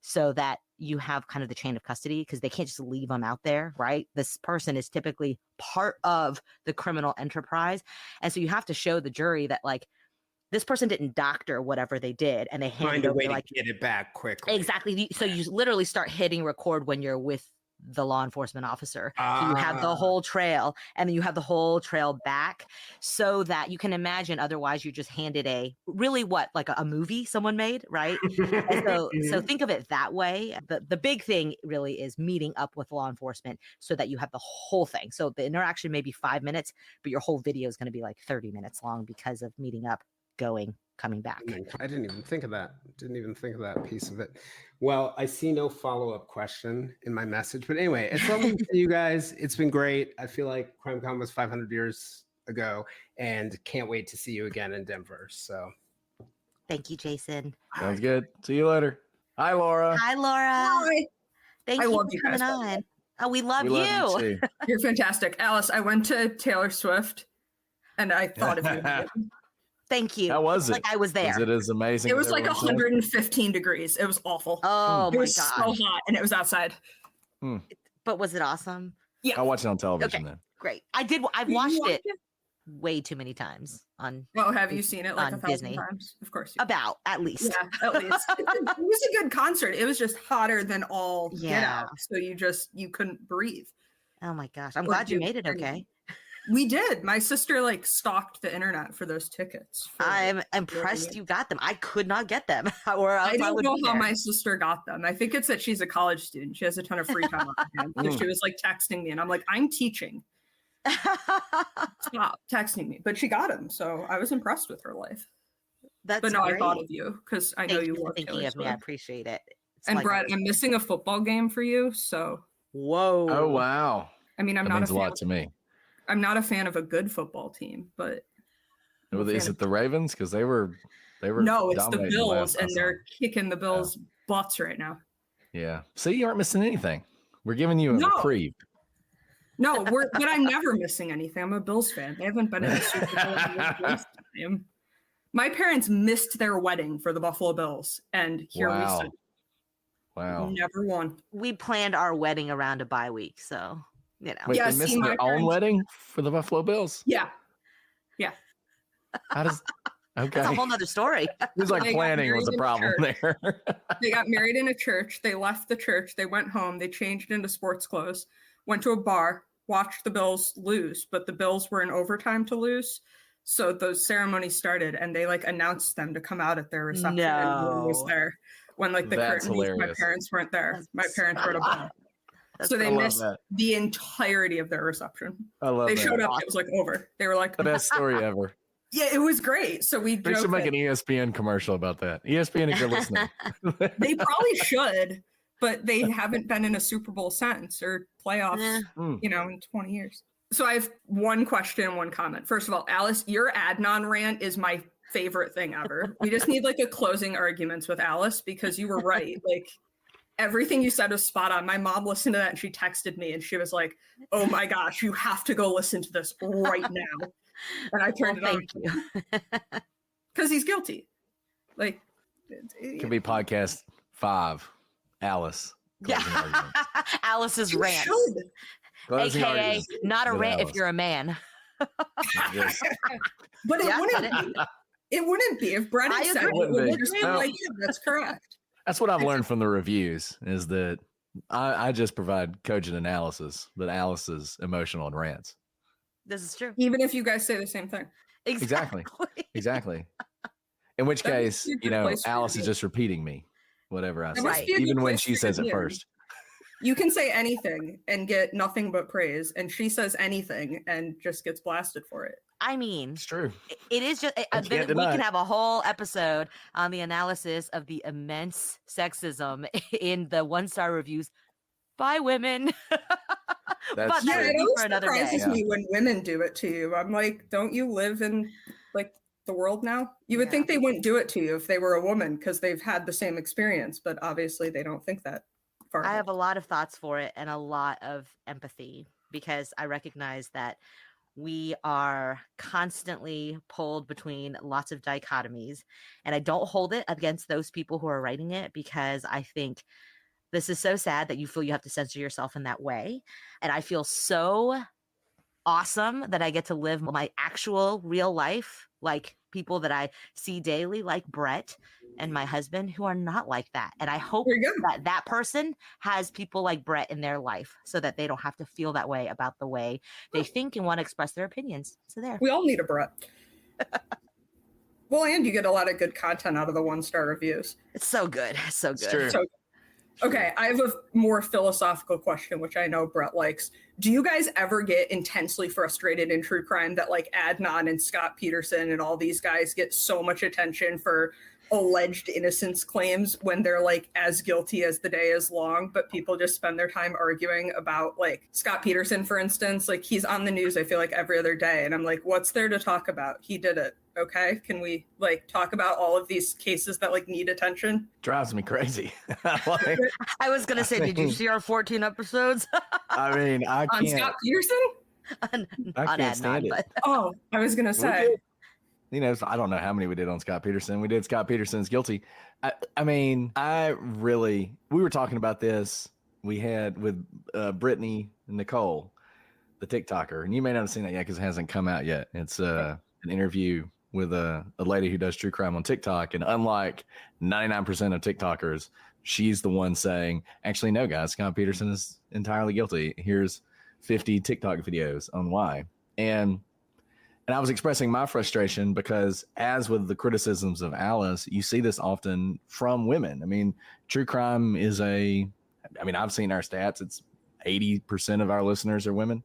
A: so that you have kind of the chain of custody, because they can't just leave them out there, right? This person is typically part of the criminal enterprise. And so you have to show the jury that, like, this person didn't doctor whatever they did, and they hand
E: Find
A: it
E: a
A: over,
E: way
A: like,
E: to get it back quickly.
A: Exactly. So you literally start hitting record when you're with the law enforcement officer. So you have the
E: Ah.
A: whole trail, and then you have the whole trail back, so that you can imagine otherwise you just handed really what, like a movie someone made, right? And so think of it that way. The big thing really is meeting up with law enforcement so that you have the whole thing. So the interaction may be 5 minutes, but your whole video is going to be like 30 minutes long because of meeting up, going, coming back.
E: I didn't even think of that. Didn't even think of that piece of it. Well, I see no follow-up question in my message. But anyway, it's lovely to see you guys. It's been great. I feel like CrimeCon was 500 years ago and can't wait to see you again in Denver. So
A: Thank you, Jason.
B: Sounds good. See you later. Hi, Laura.
A: Hi, Laura.
F: Hi.
A: Thank
F: I
A: you
F: love
A: for
F: you
A: coming
F: guys, by the way.
A: on. Oh, we love
B: We
A: you.
B: love you too.
F: You're fantastic. Alice, I went to Taylor Swift and I thought of you.
A: Thank you.
B: How was
A: It's
B: it?
A: Like I was there.
B: Was it as amazing?
F: It
B: as
F: was like
B: everyone said?
F: 115 degrees. It was awful.
A: Oh
F: it
A: my
F: was so
A: gosh.
F: hot and it was outside.
A: But was it awesome?
B: I'll watch it on television
A: Okay.
B: then.
A: Great. I've
F: You
A: watched
F: watched
A: it way too many times on
F: Oh, have you seen it like
A: on
F: 1,000
A: Disney.
F: times? Of course. You
A: about at least.
F: Yeah, at least. It was a good concert. It was just hotter than all get
A: Yeah.
F: out. So you couldn't breathe.
A: Oh my gosh. I'm
F: Or
A: glad you
F: do
A: made it
F: anything.
A: okay.
F: We did. My sister like stalked the internet for those tickets. for-
A: I'm impressed you got them. I could not get them. Or else
F: I don't
A: would
F: know
A: be
F: how
A: there.
F: my sister got them. I think it's that she's a college student. She has a ton of free time on her hands. So she was like texting me, and I'm like, I'm teaching. Stop texting me. But she got them, so I was impressed with her life.
A: That's
F: But no,
A: great.
F: I thought of you because I know
A: Thank
F: you
A: you for
F: love
A: thinking
F: Taylor
A: of me. I
F: Swift.
A: appreciate it. It's
F: And
A: like
F: Brett,
A: always.
F: I'm missing a football game for you. So
A: Whoa.
B: Oh wow,
F: I mean, I'm
B: that
F: not a
B: means a
F: fan.
B: lot to me.
F: I'm not a fan of a good football team, but I'm a
B: Is
F: fan
B: it the Ravens? Because they were
F: no, it's the
B: dominating
F: Bills,
B: last I
F: and
B: saw.
F: they're kicking the Bills' butts right now.
B: Yeah. See, you aren't missing anything. We're giving you a
F: No.
B: reprieve.
F: No, but I'm never missing anything. I'm a Bills fan. They haven't been in the Super Bowl in a long time. My parents missed their wedding for the Buffalo Bills, and here we
B: Wow.
F: sit.
B: Wow.
F: Never won.
A: We planned our wedding around a bye week, so you know.
B: Wait,
F: Yeah,
B: they
F: see,
B: missed
F: my
B: their own
F: parents-
B: wedding for the Buffalo Bills?
F: Yeah,
B: How does okay?
A: That's a whole nother story.
B: Seems like
F: They got
B: planning was
F: married
B: a
F: in
B: problem there.
F: they got married in a church. They left the church. They went home. They changed into sports clothes. Went to a bar. Watched the Bills lose, but the Bills were in overtime to lose. So the ceremony started, and they like announced them to come out at their reception. And no one was
A: No.
F: there when like the
B: That's
F: curtain. My
B: hilarious.
F: parents weren't there.
A: That's
F: My parents were at a bar. So they
B: I love
F: missed
B: that.
F: the entirety of their reception.
B: I love
F: They
B: that.
F: showed up. It was like over. They were like,
B: The best story ever.
F: yeah, it was great. So we
B: They should
F: joked
B: make
F: that
B: an ESPN commercial about that. ESPN, if you're listening.
F: they probably should, but they haven't been in a Super Bowl since or playoffs,
A: Eh.
F: in 20 years. So I have one question, one comment. First of all, Alice, your Adnan rant is my favorite thing ever. We just need like a closing arguments with Alice because you were right. Like everything you said was spot on. My mom listened to that and she texted me and she was like, "Oh my gosh, you have to go listen to this right now." And I turned
A: Well,
F: it on
A: thank you.
F: because he's guilty. Like,
B: Could be podcast 5. Alice. Closing
A: Yeah.
B: arguments.
A: Alice's
F: you
A: rant.
F: should.
B: Closing
A: AKA
B: arguments
A: not a
B: with
A: rant if
B: Alice.
A: you're a man.
B: Just-
F: But it
A: Yeah,
F: wouldn't
A: but
F: be. It wouldn't be if Brennan
A: I
F: said
A: agree.
F: it. It would
B: Wouldn't be.
F: just be
B: No.
F: like, yeah, that's correct.
B: That's what I've learned from the reviews is that I just provide cogent analysis, but Alice's emotional and rants.
A: This is true.
F: Even if you guys say the same thing.
B: Exactly. Exactly. In which
F: That must
B: case,
F: be a good place for
B: Alice
F: you.
B: is just repeating me, whatever I
F: That must
B: say,
F: be a good
B: even when
F: place
B: she
F: for
B: says it
F: you.
B: first.
F: You can say anything and get nothing but praise, and she says anything and just gets blasted for it.
A: I mean,
B: It's true.
A: it is just.
B: can't
A: We
B: deny
A: can
B: it.
A: have a whole episode on the analysis of the immense sexism in the 1-star reviews by women.
B: That's
A: But
F: Yeah,
B: true.
F: it
A: be
F: always
A: for another day.
F: surprises
B: Yeah.
F: me when women do it to you. I'm like, don't you live in like the world now? You would
A: Yeah.
F: think they wouldn't do it to you if they were a woman because they've had the same experience, but obviously they don't think that far.
A: I
F: ahead.
A: have a lot of thoughts for it and a lot of empathy because I recognize that we are constantly pulled between lots of dichotomies. And I don't hold it against those people who are writing it because I think this is so sad that you feel you have to censor yourself in that way. And I feel so awesome that I get to live my actual real life, like people that I see daily, like Brett, and my husband who are not like that. And I hope
F: There you go.
A: that that person has people like Brett in their life so that they don't have to feel that way about the way they think and want to express their opinions. So there.
F: We all need a Brett. Well, and you get a lot of good content out of the 1-star reviews.
A: It's so good. So
B: It's
A: good.
B: true.
F: So, okay, I have a more philosophical question, which I know Brett likes. Do you guys ever get intensely frustrated in true crime that like Adnan and Scott Peterson and all these guys get so much attention for alleged innocence claims when they're like as guilty as the day is long, but people just spend their time arguing about like Scott Peterson, for instance, like he's on the news, I feel like every other day. And I'm like, what's there to talk about? He did it. Okay. Can we like talk about all of these cases that like need attention?
B: Drives me crazy. Like,
A: I was going to say, did you see our 14 episodes?
B: I mean, I
F: On
B: can't.
F: Scott Peterson?
A: on
B: I can't
A: Adnan,
B: stand it.
A: but
F: Oh, I was going to
B: We
F: say.
B: did. You know, I don't know how many we did on Scott Peterson. We did Scott Peterson's Guilty. I mean, we were talking about this. We had with Brittany and Nicole, the TikToker, and you may not have seen that yet because it hasn't come out yet. It's an interview with a lady who does true crime on TikTok. And unlike 99% of TikTokers, she's the one saying, actually, no, guys, Scott Peterson is entirely guilty. Here's 50 TikTok videos on why. And I was expressing my frustration because, as with the criticisms of Alice, you see this often from women. I mean, true crime is I've seen our stats. It's 80% of our listeners are women.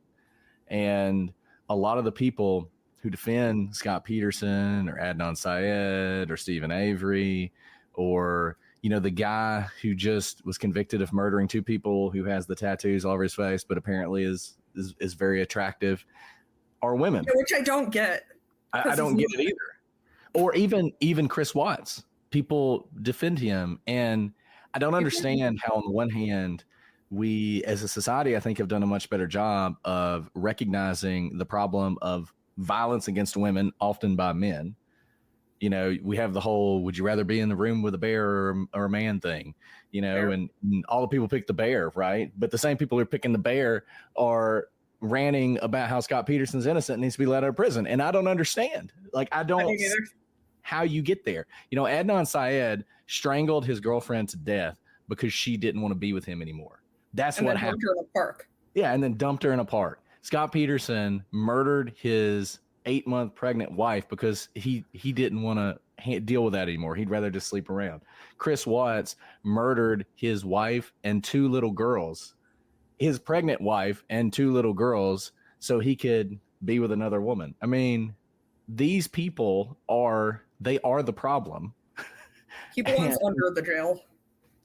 B: And a lot of the people who defend Scott Peterson or Adnan Syed or Stephen Avery or, you know, the guy who just was convicted of murdering 2 people who has the tattoos all over his face, but apparently is very attractive, are women.
F: Yeah, which I don't get.
B: I don't get it either. Or even Chris Watts. People defend him, and I don't understand how, on the one hand, we as a society, I think, have done a much better job of recognizing the problem of violence against women, often by men. You know, we have the whole "would you rather be in the room with a bear or a man" thing, you know, and all the people pick the bear, right? But the same people who are picking the bear are ranting about how Scott Peterson's innocent and needs to be let out of prison. And I don't understand. Like, I don't see how you get there. You know, Adnan Syed strangled his girlfriend to death because she didn't want to be with him anymore. That's what happened.
F: In the park.
B: Yeah, and then dumped her in a park. Scott Peterson murdered his 8-month pregnant wife because he didn't want to deal with that anymore. He'd rather just sleep around. Chris Watts murdered his wife and 2 little girls, his pregnant wife and 2 little girls, so he could be with another woman. I mean, these people are the problem.
F: He belongs under the jail.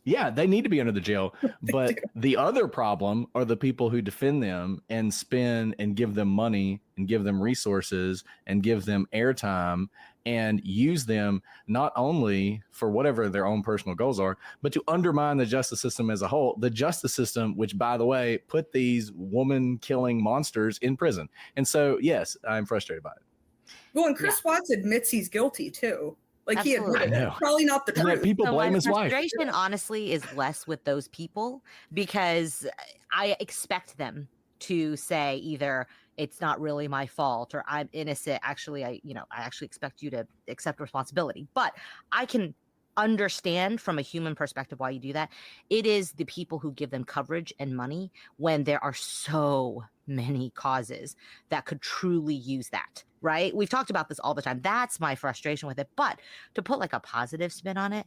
B: Yeah, they need to be under the jail. But the other problem are the people who defend them and spend and give them money and give them resources and give them airtime and use them not only for whatever their own personal goals are, but to undermine the justice system as a whole. The justice system, which, by the way, put these woman-killing monsters in prison. And so, yes, I'm frustrated by it.
F: Well, and Chris Watts admits he's guilty too. Like
A: Absolutely.
F: he admitted it. Probably not the
B: And that
F: truth.
B: people
A: So
B: blame
A: my
B: his wife.
A: frustration, honestly, is less with those people because I expect them to say either it's not really my fault or I'm innocent. Actually, I actually expect you to accept responsibility. But I can understand from a human perspective why you do that. It is the people who give them coverage and money when there are so many causes that could truly use that, right? We've talked about this all the time. That's my frustration with it. But to put like a positive spin on it,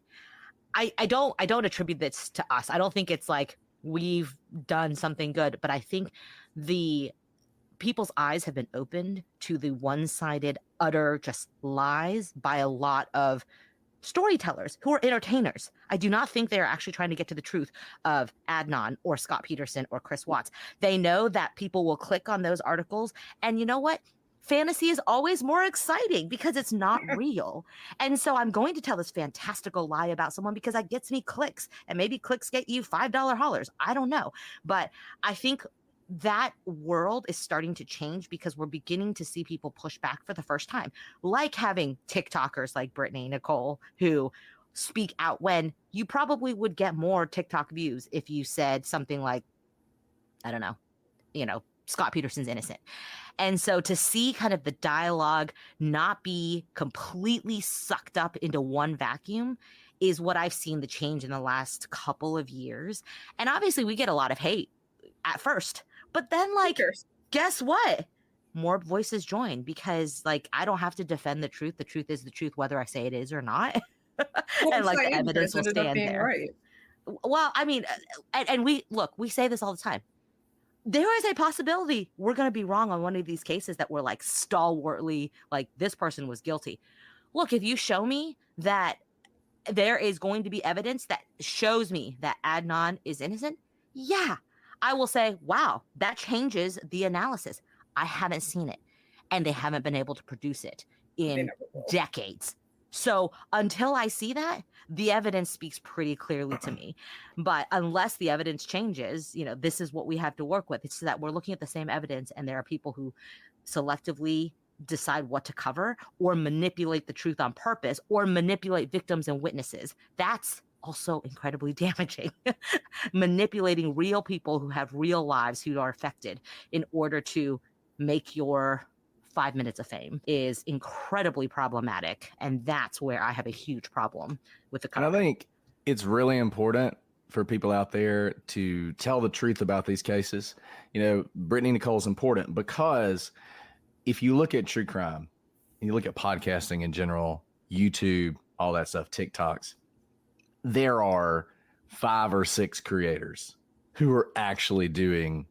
A: I don't attribute this to us. I don't think it's like we've done something good, but I think the people's eyes have been opened to the one-sided, utter just lies by a lot of storytellers who are entertainers. I do not think they are actually trying to get to the truth of Adnan or Scott Peterson or Chris Watts. They know that people will click on those articles, and you know what? Fantasy is always more exciting because it's not real. And so I'm going to tell this fantastical lie about someone because that gets me clicks, and maybe clicks get you $5 haulers. I don't know. But I think that world is starting to change because we're beginning to see people push back for the first time, like having TikTokers like Brittany Nicole who speak out when you probably would get more TikTok views if you said something like, I don't know, Scott Peterson's innocent. And so to see kind of the dialogue not be completely sucked up into one vacuum is what I've seen the change in the last couple of years. And obviously we get a lot of hate at first, but then like, guess what? More voices join because like I don't have to defend the truth. The truth is the truth, whether I say it is or not. And like the evidence will stand there.
F: Right.
A: Well, I mean, and we say this all the time. There is a possibility we're going to be wrong on one of these cases that we're like stalwartly, like this person was guilty. Look, if you show me that there is going to be evidence that shows me that Adnan is innocent, yeah, I will say, wow, that changes the analysis. I haven't seen it, and they haven't been able to produce it in decades. So until I see that, the evidence speaks pretty clearly to me. But unless the evidence changes, you know, this is what we have to work with. It's that we're looking at the same evidence, and there are people who selectively decide what to cover or manipulate the truth on purpose or manipulate victims and witnesses. That's also incredibly damaging. Manipulating real people who have real lives who are affected in order to make your 5 minutes of fame is incredibly problematic. And that's where I have a huge problem with the cover.
B: And I think it's really important for people out there to tell the truth about these cases. You know, Brittany Nicole is important because if you look at true crime and you look at podcasting in general, YouTube, all that stuff, TikToks, there are 5 or 6 creators who are actually doing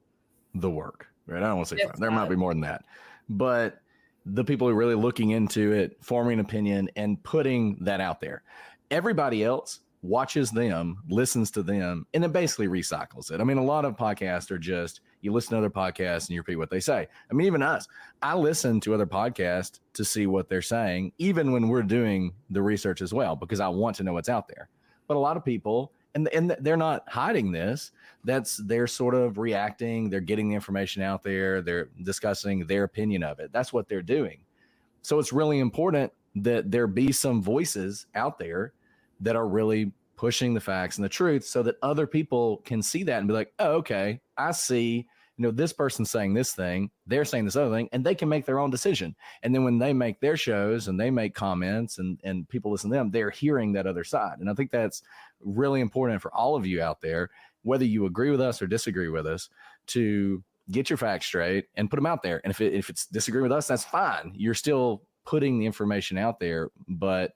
B: the work, right? I don't want to say 5. There might be more than that. But the people who are really looking into it, forming an opinion, and putting that out there. Everybody else watches them, listens to them, and it basically recycles it. I mean, a lot of podcasts are just, you listen to other podcasts and you repeat what they say. I mean, even us, I listen to other podcasts to see what they're saying, even when we're doing the research as well, because I want to know what's out there. But a lot of people, and they're not hiding this, they're sort of reacting, they're getting the information out there, they're discussing their opinion of it. That's what they're doing. So it's really important that there be some voices out there that are really pushing the facts and the truth so that other people can see that and be like, oh, okay, I see, you know, this person's saying this thing, they're saying this other thing, and they can make their own decision. And then when they make their shows and they make comments and people listen to them, they're hearing that other side. And I think that's really important for all of you out there, whether you agree with us or disagree with us, to get your facts straight and put them out there. And if it's disagree with us, that's fine. You're still putting the information out there. But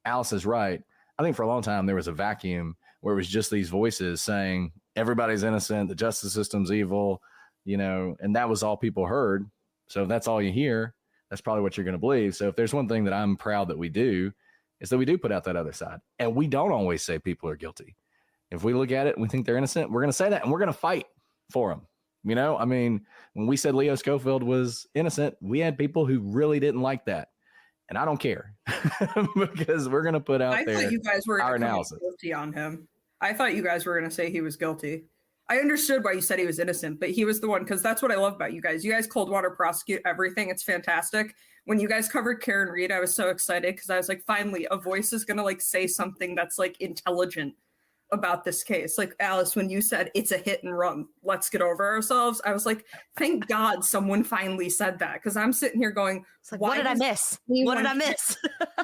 B: Alice is right. I think for a long time there was a vacuum where it was just these voices saying everybody's innocent, the justice system's evil, you know, and that was all people heard. So if that's all you hear, that's probably what you're going to believe. So if there's one thing that I'm proud that we do, is that we do put out that other side. And we don't always say people are guilty. If we look at it and we think they're innocent, we're going to say that, and we're going to fight for them. You know, I mean, when we said Leo Schofield was innocent, we had people who really didn't like that. And I don't care because we're going to put out there
F: you guys were
B: our analysis.
F: Guilty on him. I thought you guys were going to say he was guilty. I understood why you said he was innocent, but he was the one, because that's what I love about you guys. You guys cold water prosecute everything. It's fantastic. When you guys covered Karen Read, I was so excited because I was like, finally, a voice is going to like say something that's like intelligent about this case. Like Alice, when you said it's a hit and run, let's get over ourselves, I was like, thank God someone finally said that, because I'm sitting here going,
A: like, what did I miss? What did I miss?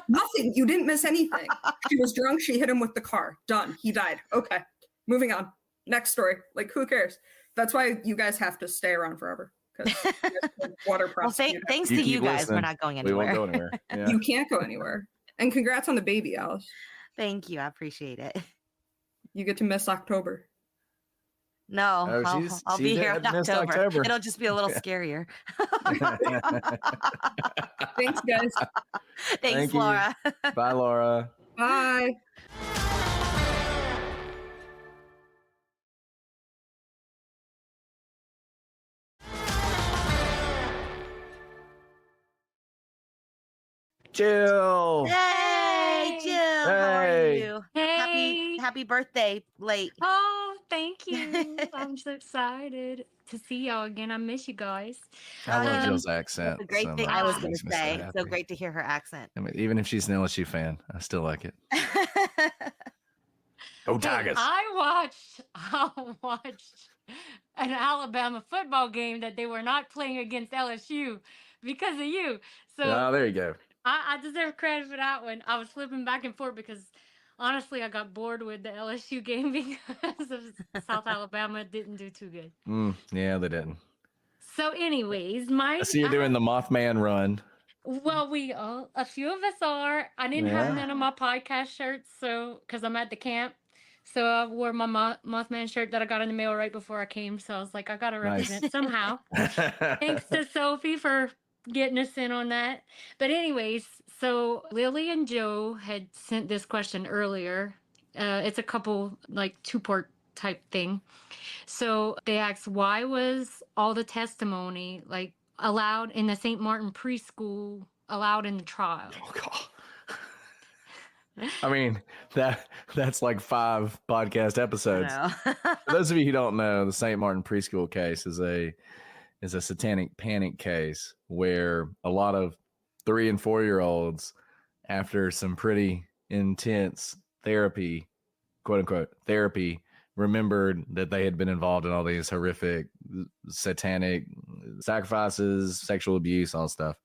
F: Nothing. You didn't miss anything. She was drunk. She hit him with the car. Done. He died. Okay. Moving on. Next story. Like, who cares? That's why you guys have to stay around forever. Water
A: well, thanks to you guys, we're not going anywhere.
B: We won't go anywhere. Yeah.
F: You can't go anywhere. And congrats on the baby, Alice.
A: Thank you. I appreciate it.
F: You get to miss October.
A: No, I'll be here in October. It'll just be a little scarier.
F: Thanks, guys.
A: Thanks, Laura.
B: Bye, Laura.
F: Bye.
B: Jill.
A: Hey, Jill.
B: Hey.
A: How are you?
G: Hey.
A: Happy birthday, late.
G: Oh, thank you. I'm so excited to see y'all again. I miss you guys.
B: I love Jill's accent.
A: It's a great thing.
B: much.
A: I was
B: It
A: going
B: makes
A: to
B: me
A: say,
B: happy.
A: so great to hear her accent.
B: I mean, even if she's an LSU fan, I still like it. Oh, Tigers.
G: I watched an Alabama football game that they were not playing against LSU because of you. So
B: Oh, there you go.
G: I deserve credit for that one. I was flipping back and forth because honestly, I got bored with the LSU game because of South Alabama didn't do too good.
B: Yeah, they didn't.
G: So, anyways,
B: I see you're doing the Mothman run.
G: well, a few of us are. I didn't have
B: Yeah.
G: none of my podcast shirts, so because I'm at the camp, so I wore my Mothman shirt that I got in the mail right before I came. So I was like, I gotta
B: Nice.
G: represent somehow. Thanks to Sophie for getting us in on that. But anyways, so Lily and Joe had sent this question earlier. It's a couple like two-part type thing. So they asked, why was all the testimony like allowed in the St. Martin preschool allowed in the trial?
B: Oh, God. I mean, that's like 5 podcast episodes. For those of you who don't know, the St. Martin preschool case is a satanic panic case where a lot of 3 and 4-year-olds, after some pretty intense therapy, quote unquote therapy, remembered that they had been involved in all these horrific satanic sacrifices, sexual abuse, all that stuff.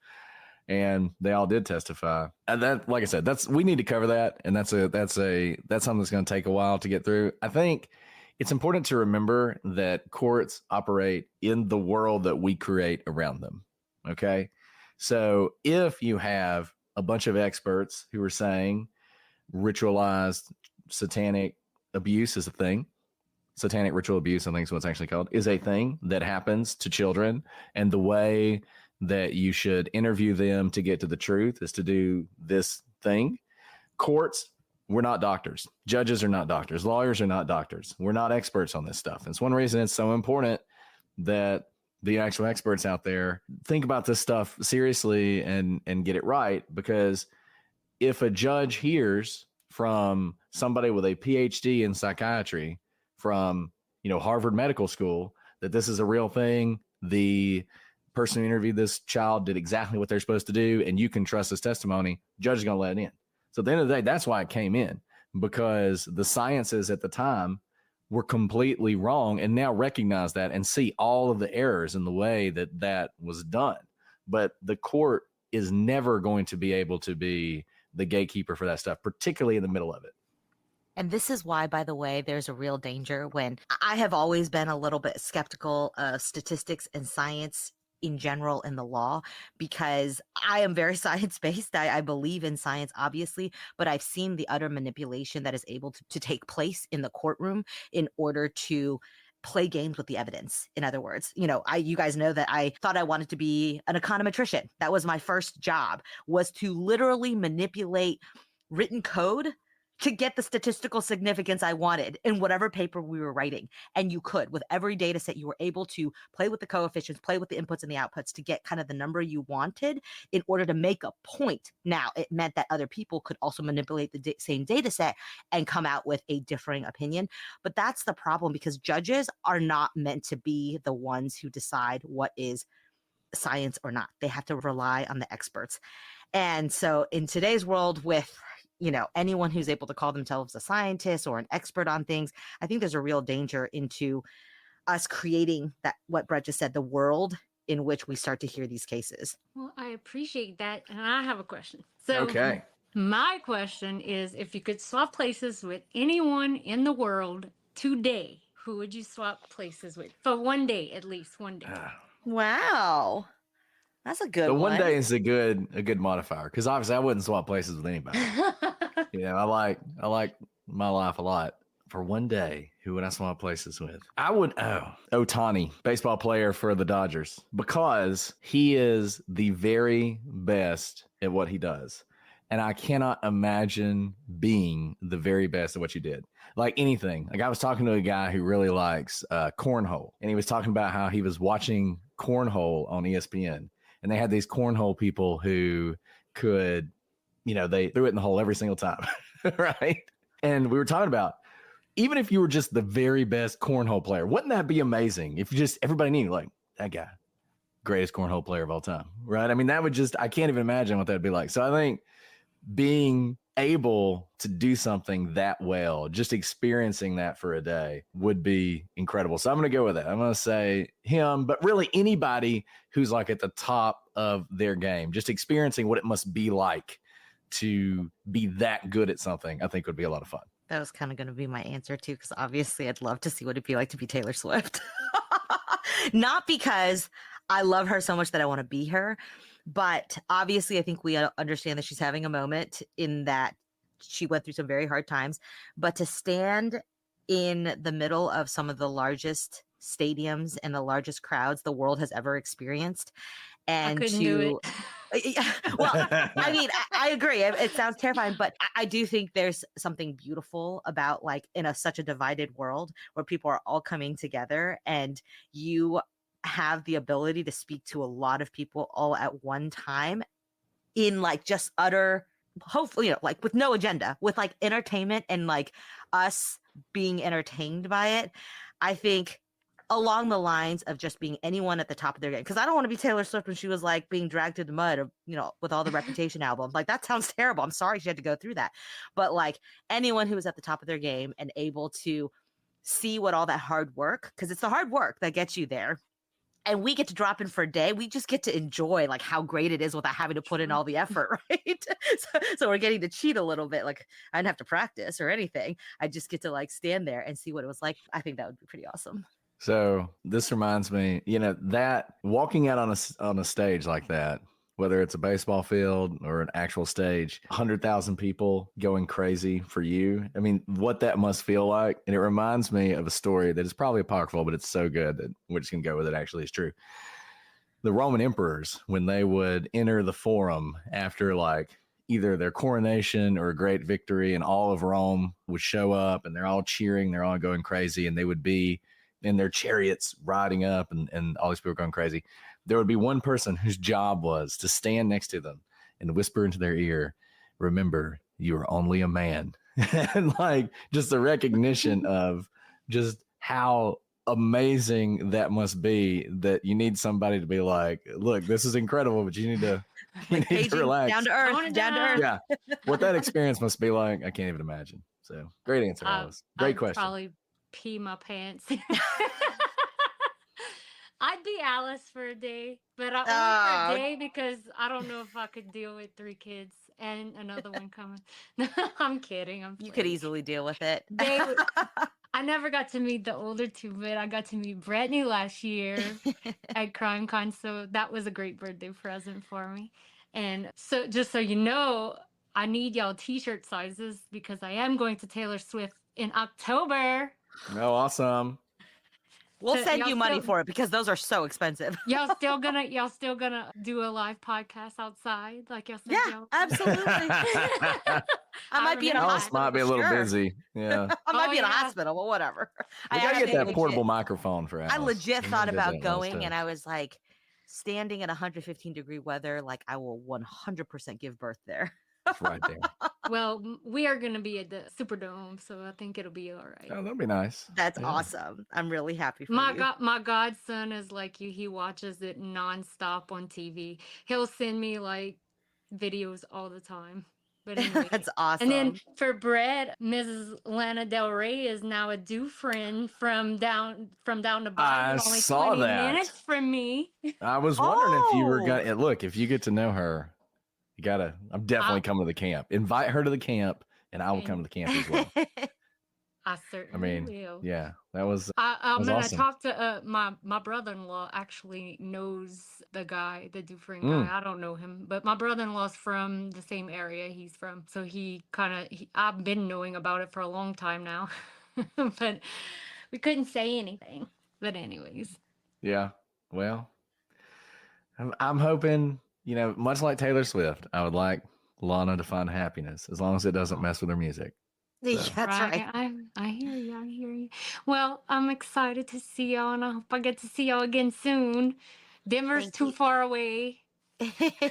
B: And they all did testify. And that, like I said, we need to cover that. And that's something that's going to take a while to get through. I think it's important to remember that courts operate in the world that we create around them. Okay. So if you have a bunch of experts who are saying ritualized satanic abuse is a thing, satanic ritual abuse, I think is what's actually called, is a thing that happens to children. And the way that you should interview them to get to the truth is to do this thing. Courts, we're not doctors. Judges are not doctors. Lawyers are not doctors. We're not experts on this stuff. It's one reason it's so important that the actual experts out there think about this stuff seriously and get it right. Because if a judge hears from somebody with a PhD in psychiatry from, Harvard Medical School, that this is a real thing, the person who interviewed this child did exactly what they're supposed to do, and you can trust his testimony, judge is going to let it in. So at the end of the day, that's why it came in, because the sciences at the time were completely wrong and now recognize that and see all of the errors in the way that was done. But the court is never going to be able to be the gatekeeper for that stuff, particularly in the middle of it.
A: And this is why, by the way, there's a real danger when I have always been a little bit skeptical of statistics and science in general in the law, because I am very science-based. I believe in science, obviously, but I've seen the utter manipulation that is able to take place in the courtroom in order to play games with the evidence. In other words, you guys know that I thought I wanted to be an econometrician. That was my first job, was to literally manipulate written code to get the statistical significance I wanted in whatever paper we were writing. And you could, with every data set, you were able to play with the coefficients, play with the inputs and the outputs to get kind of the number you wanted in order to make a point. Now, it meant that other people could also manipulate the same data set and come out with a differing opinion. But that's the problem, because judges are not meant to be the ones who decide what is science or not. They have to rely on the experts. And so in today's world, with anyone who's able to call themselves a scientist or an expert on things, I think there's a real danger into us creating that, what Brett just said, the world in which we start to hear these cases.
G: Well, I appreciate that. And I have a question. So
B: Okay.
G: My question is, if you could swap places with anyone in the world today, who would you swap places with for one day, at least one day?
A: Wow. That's a good
B: The
A: one.
B: one day is a good modifier, because obviously I wouldn't swap places with anybody. I like my life a lot. For one day, who would I swap places with? I would Ohtani, baseball player for the Dodgers, because he is the very best at what he does. And I cannot imagine being the very best at what you did. Like anything. Like I was talking to a guy who really likes cornhole, and he was talking about how he was watching cornhole on ESPN. And they had these cornhole people who could, they threw it in the hole every single time, right? And we were talking about, even if you were just the very best cornhole player, wouldn't that be amazing if everybody knew, like, that guy, greatest cornhole player of all time, right? I mean, I can't even imagine what that'd be like. So I think being able to do something that well, just experiencing that for a day would be incredible. So I'm going to go with that. I'm going to say him, but really anybody who's like at the top of their game, just experiencing what it must be like to be that good at something, I think would be a lot of fun.
A: That was kind of going to be my answer too, because obviously I'd love to see what it'd be like to be Taylor Swift. Not because I love her so much that I want to be her, but obviously I think we understand that she's having a moment in that she went through some very hard times. But to stand in the middle of some of the largest stadiums and the largest crowds the world has ever experienced,
G: I
A: and
G: couldn't do
A: to well, I mean, I agree. It sounds terrifying, but I do think there's something beautiful about like in such a divided world where people are all coming together and you have the ability to speak to a lot of people all at one time in like just utter, hopefully, you know, like with no agenda, with like entertainment and like us being entertained by it. I think along the lines of just being anyone at the top of their game. Because I don't want to be Taylor Swift when she was like being dragged through the mud, of, you know, with all the Reputation albums. Like that sounds terrible. I'm sorry she had to go through that. But like anyone who was at the top of their game and able to see what all that hard work, because it's the hard work that gets you there. And we get to drop in for a day. We just get to enjoy like how great it is without having to put in all the effort, right? So we're getting to cheat a little bit. Like I didn't have to practice or anything. I just get to like stand there and see what it was like. I think that would be pretty awesome.
B: So this reminds me, you know, that walking out on a stage like that, whether it's a baseball field or an actual stage, 100,000 people going crazy for you. I mean, what that must feel like. And it reminds me of a story that is probably apocryphal, but it's so good that we're just going to go with it. Actually, it's true. The Roman emperors, when they would enter the forum after like either their coronation or a great victory, and all of Rome would show up and they're all cheering, they're all going crazy, and they would be in their chariots riding up and all these people going crazy. There would be one person whose job was to stand next to them and whisper into their ear, remember, you are only a man. And like just the recognition of just how amazing that must be, that you need somebody to be like, look, this is incredible, but you need to relax.
A: Down to earth. Down to earth.
B: Yeah. What that experience must be like, I can't even imagine. So great answer, Alice. Great
G: I'd
B: question.
G: Probably pee my pants. I'd be Alice for a day, but only for a day because I don't know if I could deal with 3 kids and another one coming. I'm kidding.
A: You could easily deal with it.
G: I never got to meet the older 2, but I got to meet Brittany last year at CrimeCon, so that was a great birthday present for me. And so, just so you know, I need y'all t-shirt sizes because I am going to Taylor Swift in October.
B: Oh, awesome.
A: We'll
G: So
A: send
G: y'all
A: you money
G: still-
A: for it because those are so expensive.
G: Y'all still gonna do a live podcast outside like y'all said?
A: Yeah,
G: y'all-
A: absolutely. I might be in a
G: Alice
A: hospital.
B: might be a little
A: sure.
B: busy. Yeah.
A: I might
G: Oh,
A: be in a
G: yeah.
A: hospital, but whatever.
B: We
A: I
B: gotta get
A: actually
B: that
A: legit-
B: portable microphone for Alice.
A: I legit
B: She
A: thought
B: does
A: about
B: that kind of
A: going,
B: stuff.
A: and I was like, standing at 115-degree weather, like I will 100% give birth there.
B: It's right there.
G: Well, we are gonna be at the Superdome, so I think it'll be all right.
B: Oh, that'd be nice.
A: That's
B: Yeah.
A: awesome. I'm really happy for
G: My
A: you.
G: my godson is like you. He watches it nonstop on TV. He'll send me like videos all the time. But anyway.
A: That's awesome.
G: And then for Brett, Mrs. Lana Del Rey is now a friend from down the
B: I
G: bottom, only
B: saw
G: 20
B: that.
G: minutes from me.
B: I was wondering if you were
A: Oh.
B: gonna look, if you get to know her, you gotta, I'm definitely coming to the camp. Invite her to the camp and I will come to the camp as well.
G: I certainly
B: mean,
G: will.
B: Yeah, that was
G: I'm
B: was
G: gonna
B: awesome.
G: talk to my brother-in-law. Actually knows the guy, the Dufresne
B: Mm.
G: guy. I don't know him, but my brother-in-law's from the same area he's from, so he I've been knowing about it for a long time now, but we couldn't say anything. But anyways,
B: yeah. Well, I'm hoping, you know, much like Taylor Swift, I would like Lana to find happiness as long as it doesn't mess with her music.
A: Yeah, that's right.
G: I hear you. I hear you. Well, I'm excited to see y'all, and I hope I get to see y'all again soon. Denver's
A: Thank
G: too
A: you.
G: far away.
A: Thank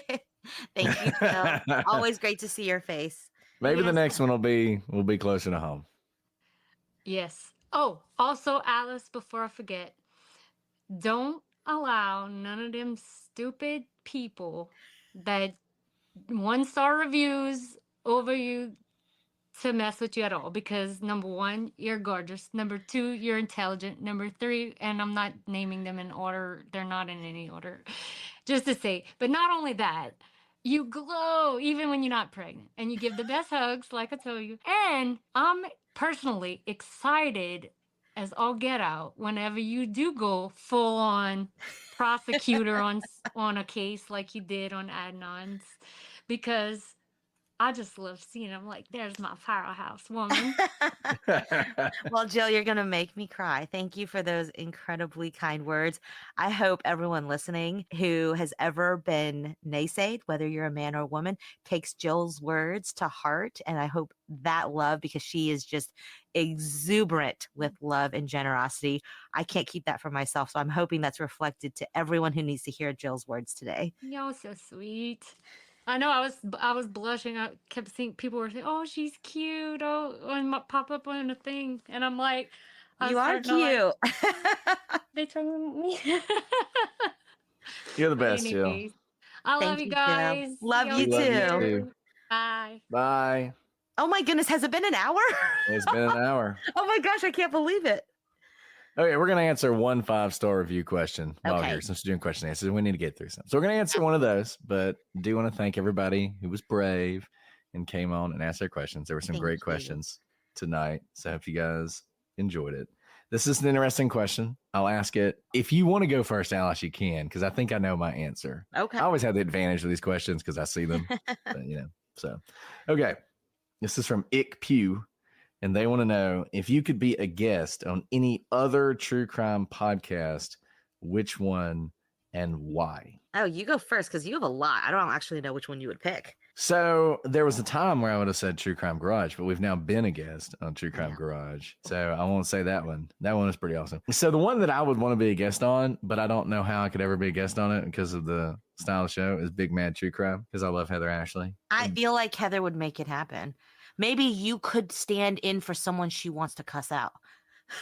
A: you, Jill. Always great to see your face.
B: Maybe the
G: Yes.
B: next one will be closer to home.
G: Yes. Oh, also, Alice, before I forget, don't allow none of them stupid people that 1-star reviews over you to mess with you at all, because number 1, you're gorgeous. Number 2, you're intelligent. Number 3, and I'm not naming them in order. They're not in any order. Just to say, but not only that, You glow even when you're not pregnant, and you give the best hugs, like I told you. And I'm personally excited as all get out whenever you do go full on prosecutor on a case like you did on Adnan's, because I just love seeing him. Like, there's my powerhouse woman.
A: Well, Jill, you're going to make me cry. Thank you for those incredibly kind words. I hope everyone listening who has ever been naysayed, whether you're a man or a woman, takes Jill's words to heart. And I hope that love, because she is just exuberant with love and generosity. I can't keep that for myself. So I'm hoping that's reflected to everyone who needs to hear Jill's words today.
G: Y'all so sweet. I know I was blushing. I kept seeing people were saying, "Oh, she's cute." Oh, and pop up on a thing, and I'm like, I
A: You
G: was
A: are
G: starting to, like,
A: cute.
G: they told me.
B: You're the
G: But
B: best, Jill.
G: anyways, I love
A: Thank
G: you
A: you, Jill.
G: guys.
A: Love
G: See
A: you
G: y'all
B: We love you
A: too.
B: too.
G: Bye.
B: Bye.
A: Oh my goodness, has it been an hour?
B: It's been an hour.
A: Oh my gosh, I can't believe it.
B: Okay, we're gonna answer one 5-star review question while
A: Okay.
B: here, since we're doing question and answers. We need to get through some, so we're gonna answer one of those. But I do want to thank everybody who was brave and came on and asked their questions. There were some
A: Thank
B: great
A: you.
B: questions tonight, so I hope you guys enjoyed it. This is an interesting question. I'll ask it. If you want to go first, Alice, you can, because I think I know my answer.
A: Okay.
B: I always have the advantage of these questions because I see them. But, so okay. This is from Ick Pew, and they want to know if you could be a guest on any other true crime podcast, which one and why?
A: Oh, you go first because you have a lot. I don't actually know which one you would pick.
B: So there was a time where I would have said True Crime Garage, but we've now been a guest on True Crime
A: Yeah.
B: Garage. So I won't say that one. That one is pretty awesome. So the one that I would want to be a guest on, but I don't know how I could ever be a guest on it because of the style of the show, is Big Mad True Crime, because I love Heather Ashley.
A: I feel like Heather would make it happen. Maybe you could stand in for someone she wants to cuss out.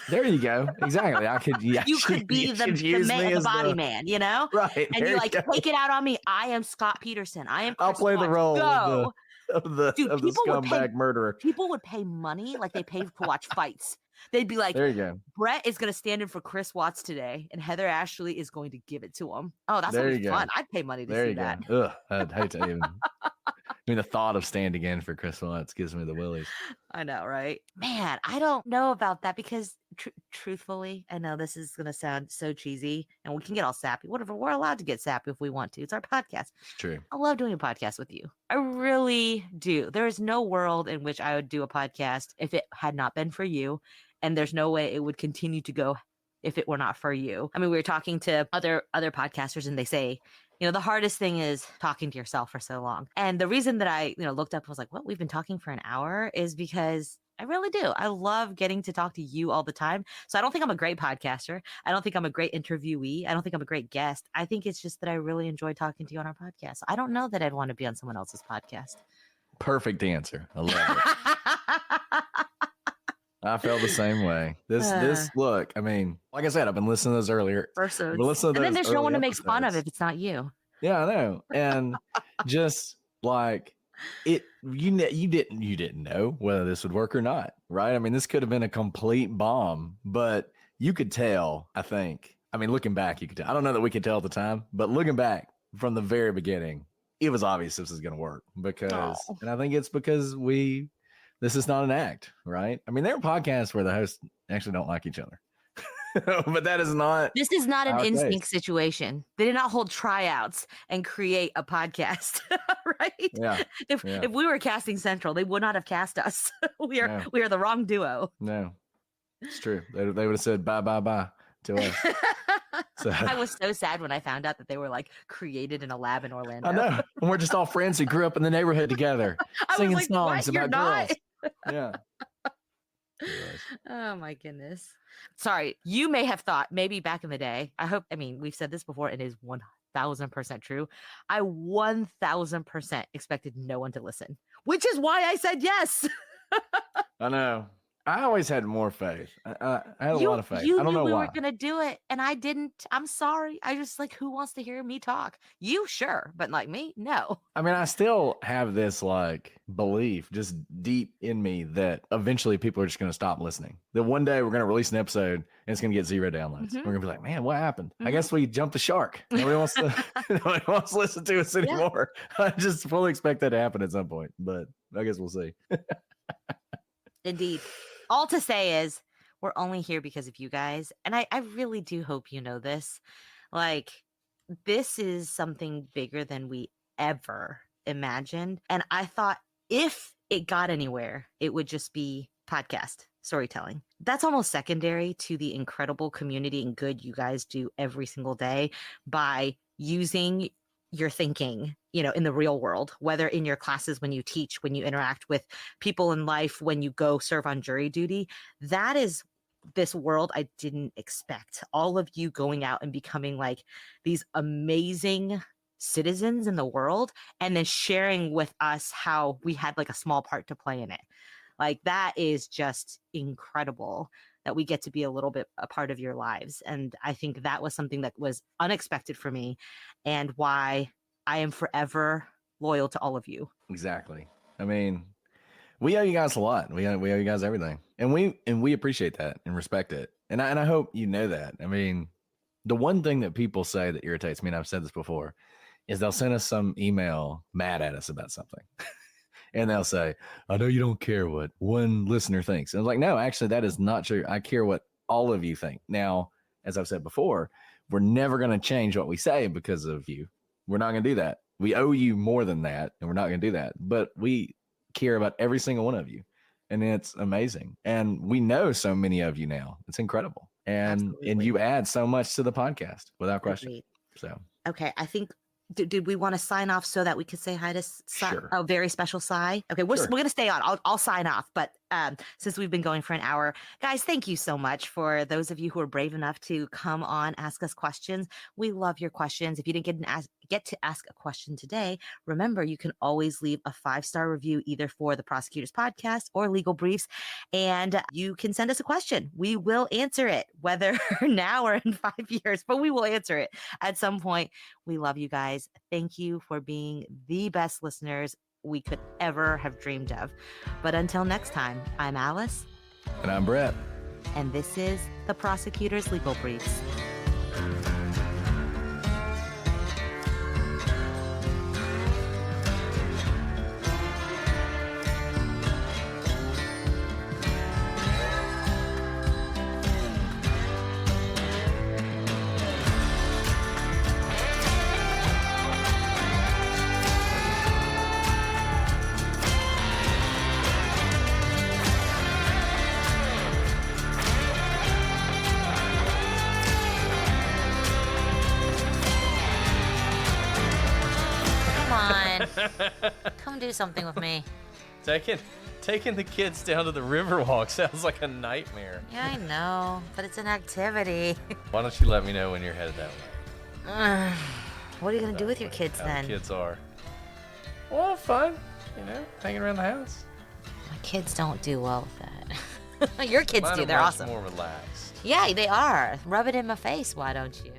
B: There you go. Exactly. I could. Yeah,
A: You could be the man, the body man, you know?
B: Right.
A: And
B: there
A: you like
B: go.
A: take it out on me. I am Scott Peterson. I am.
B: I'll
A: Chris
B: play the
A: Watts.
B: role
A: Go.
B: of the
A: Dude, people would pay-
B: scumbag murderer.
A: People would pay money like they pay to watch fights. They'd be like,
B: There you go.
A: Brett is going to stand in for Chris Watts today, and Heather Ashley is going to give it to him. Oh, that's
B: There
A: gonna
B: you
A: be
B: go.
A: fun. I'd pay money to
B: There
A: see
B: you
A: that.
B: go. Ugh, I'd hate to even. I mean, the thought of standing in for Chris Watts gives me the willies.
A: I know, right? Man, I don't know about that because truthfully, I know this is going to sound so cheesy and we can get all sappy. Whatever. We're allowed to get sappy if we want to. It's our podcast.
B: It's true.
A: I love doing a podcast with you. I really do. There is no world in which I would do a podcast if it had not been for you. And there's no way it would continue to go if it were not for you. I mean, we were talking to other podcasters and they say, the hardest thing is talking to yourself for so long. And the reason that I, looked up and was like, what, we've been talking for an hour is because I really do. I love getting to talk to you all the time. So I don't think I'm a great podcaster. I don't think I'm a great interviewee. I don't think I'm a great guest. I think it's just that I really enjoy talking to you on our podcast. I don't know that I'd want to be on someone else's podcast.
B: Perfect answer. I love it. I felt the same way. This look, I mean, like I said, I've been listening to those earlier.
A: Episodes.
B: Listen to
A: And then
B: those
A: there's no one to
B: early
A: make fun of
B: episodes.
A: if it's not you.
B: Yeah, I know. And just like it, you didn't know whether this would work or not, right? I mean, this could have been a complete bomb, but you could tell, I think. I mean, looking back, you could tell. I don't know that we could tell at the time, but looking back from the very beginning, it was obvious this is going to work because, and I think it's because this is not an act, right? I mean, there are podcasts where the hosts actually don't like each other, but that is not.
A: This is not an
B: our
A: instinct
B: case.
A: situation. They did not hold tryouts and create a podcast, right?
B: Yeah.
A: If
B: yeah.
A: if we were casting Central, they would not have cast us. we are the wrong duo.
B: No, it's true. They would have said bye to us. So
A: I was so sad when I found out that they were like created in a lab in Orlando.
B: I know, and we're just all friends who grew up in the neighborhood together,
A: I was
B: singing
A: like,
B: songs
A: what? You're
B: about
A: not?
B: girls. Yeah. Anyways.
A: Oh my goodness. Sorry, you may have thought maybe back in the day. We've said this before and it is 1000% true. I 1000% expected no one to listen, which is why I said yes.
B: I know. I always had more faith. I had a
A: You
B: lot of faith.
A: you
B: I don't
A: knew
B: know
A: we
B: why.
A: were gonna do it, and I didn't. I'm sorry. I just like, who wants to hear me talk? You sure, but like me, no.
B: I mean, I still have this like belief just deep in me that eventually people are just going to stop listening. That one day we're going to release an episode and it's going to get 0 downloads.
A: Mhm.
B: We're going to be like, man, what happened? I
A: Mhm.
B: guess we jumped the shark. Nobody wants to, nobody wants to listen to us anymore. I just fully expect that to happen at some point, but I guess we'll see.
A: Indeed. All to say is we're only here because of you guys. And I really do hope you know this. Like, this is something bigger than we ever imagined. And I thought if it got anywhere, it would just be podcast storytelling. That's almost secondary to the incredible community and good you guys do every single day by using your thinking, in the real world, whether in your classes, when you teach, when you interact with people in life, when you go serve on jury duty. That is this world I didn't expect. All of you going out and becoming like these amazing citizens in the world and then sharing with us how we had like a small part to play in it. Like, that is just incredible that we get to be a little bit a part of your lives. And I think that was something that was unexpected for me and why I am forever loyal to all of you.
B: Exactly. I mean, we owe you guys a lot. We owe you guys everything. And we appreciate that and respect it. And I hope you know that. I mean, the one thing that people say that irritates me, and I've said this before, is they'll send us some email mad at us about something. And they'll say, I know you don't care what one listener thinks. And I was like, no, actually, that is not true. I care what all of you think. Now, as I've said before, we're never going to change what we say because of you. We're not going to do that. We owe you more than that, and we're not going to do that. But we care about every single one of you. And it's amazing. And we know so many of you now. It's incredible. And
A: Absolutely.
B: you add so much to the podcast without question.
A: Agreed.
B: So
A: Okay, I think. Did we want to sign off so that we could say hi to
B: Sure.
A: a very special Sai? Okay, we're
B: Sure.
A: going to stay on. I'll sign off. But since we've been going for an hour, guys, thank you so much for those of you who are brave enough to come on, ask us questions. We love your questions. If you didn't get to ask a question today, remember you can always leave a 5-star review either for the Prosecutors Podcast or Legal Briefs, and you can send us a question. We will answer it, whether now or in 5 years, but we will answer it at some point. We love you guys. Thank you for being the best listeners we could ever have dreamed of. But until next time, I'm Alice.
B: And I'm Brett.
A: And this is the Prosecutors Legal Briefs. Come do something with me.
H: Taking the kids down to the Riverwalk sounds like a nightmare.
A: Yeah, I know, but it's an activity.
H: Why don't you let me know when you're headed that way?
A: What are you going to do with your kids
H: How
A: then?
H: the kids are. Well, fun. Hanging around the house.
A: My kids don't do well with that. Your kids
H: Mine
A: do.
H: are
A: They're
H: much
A: awesome.
H: more relaxed.
A: Yeah, they are. Rub it in my face, why don't you?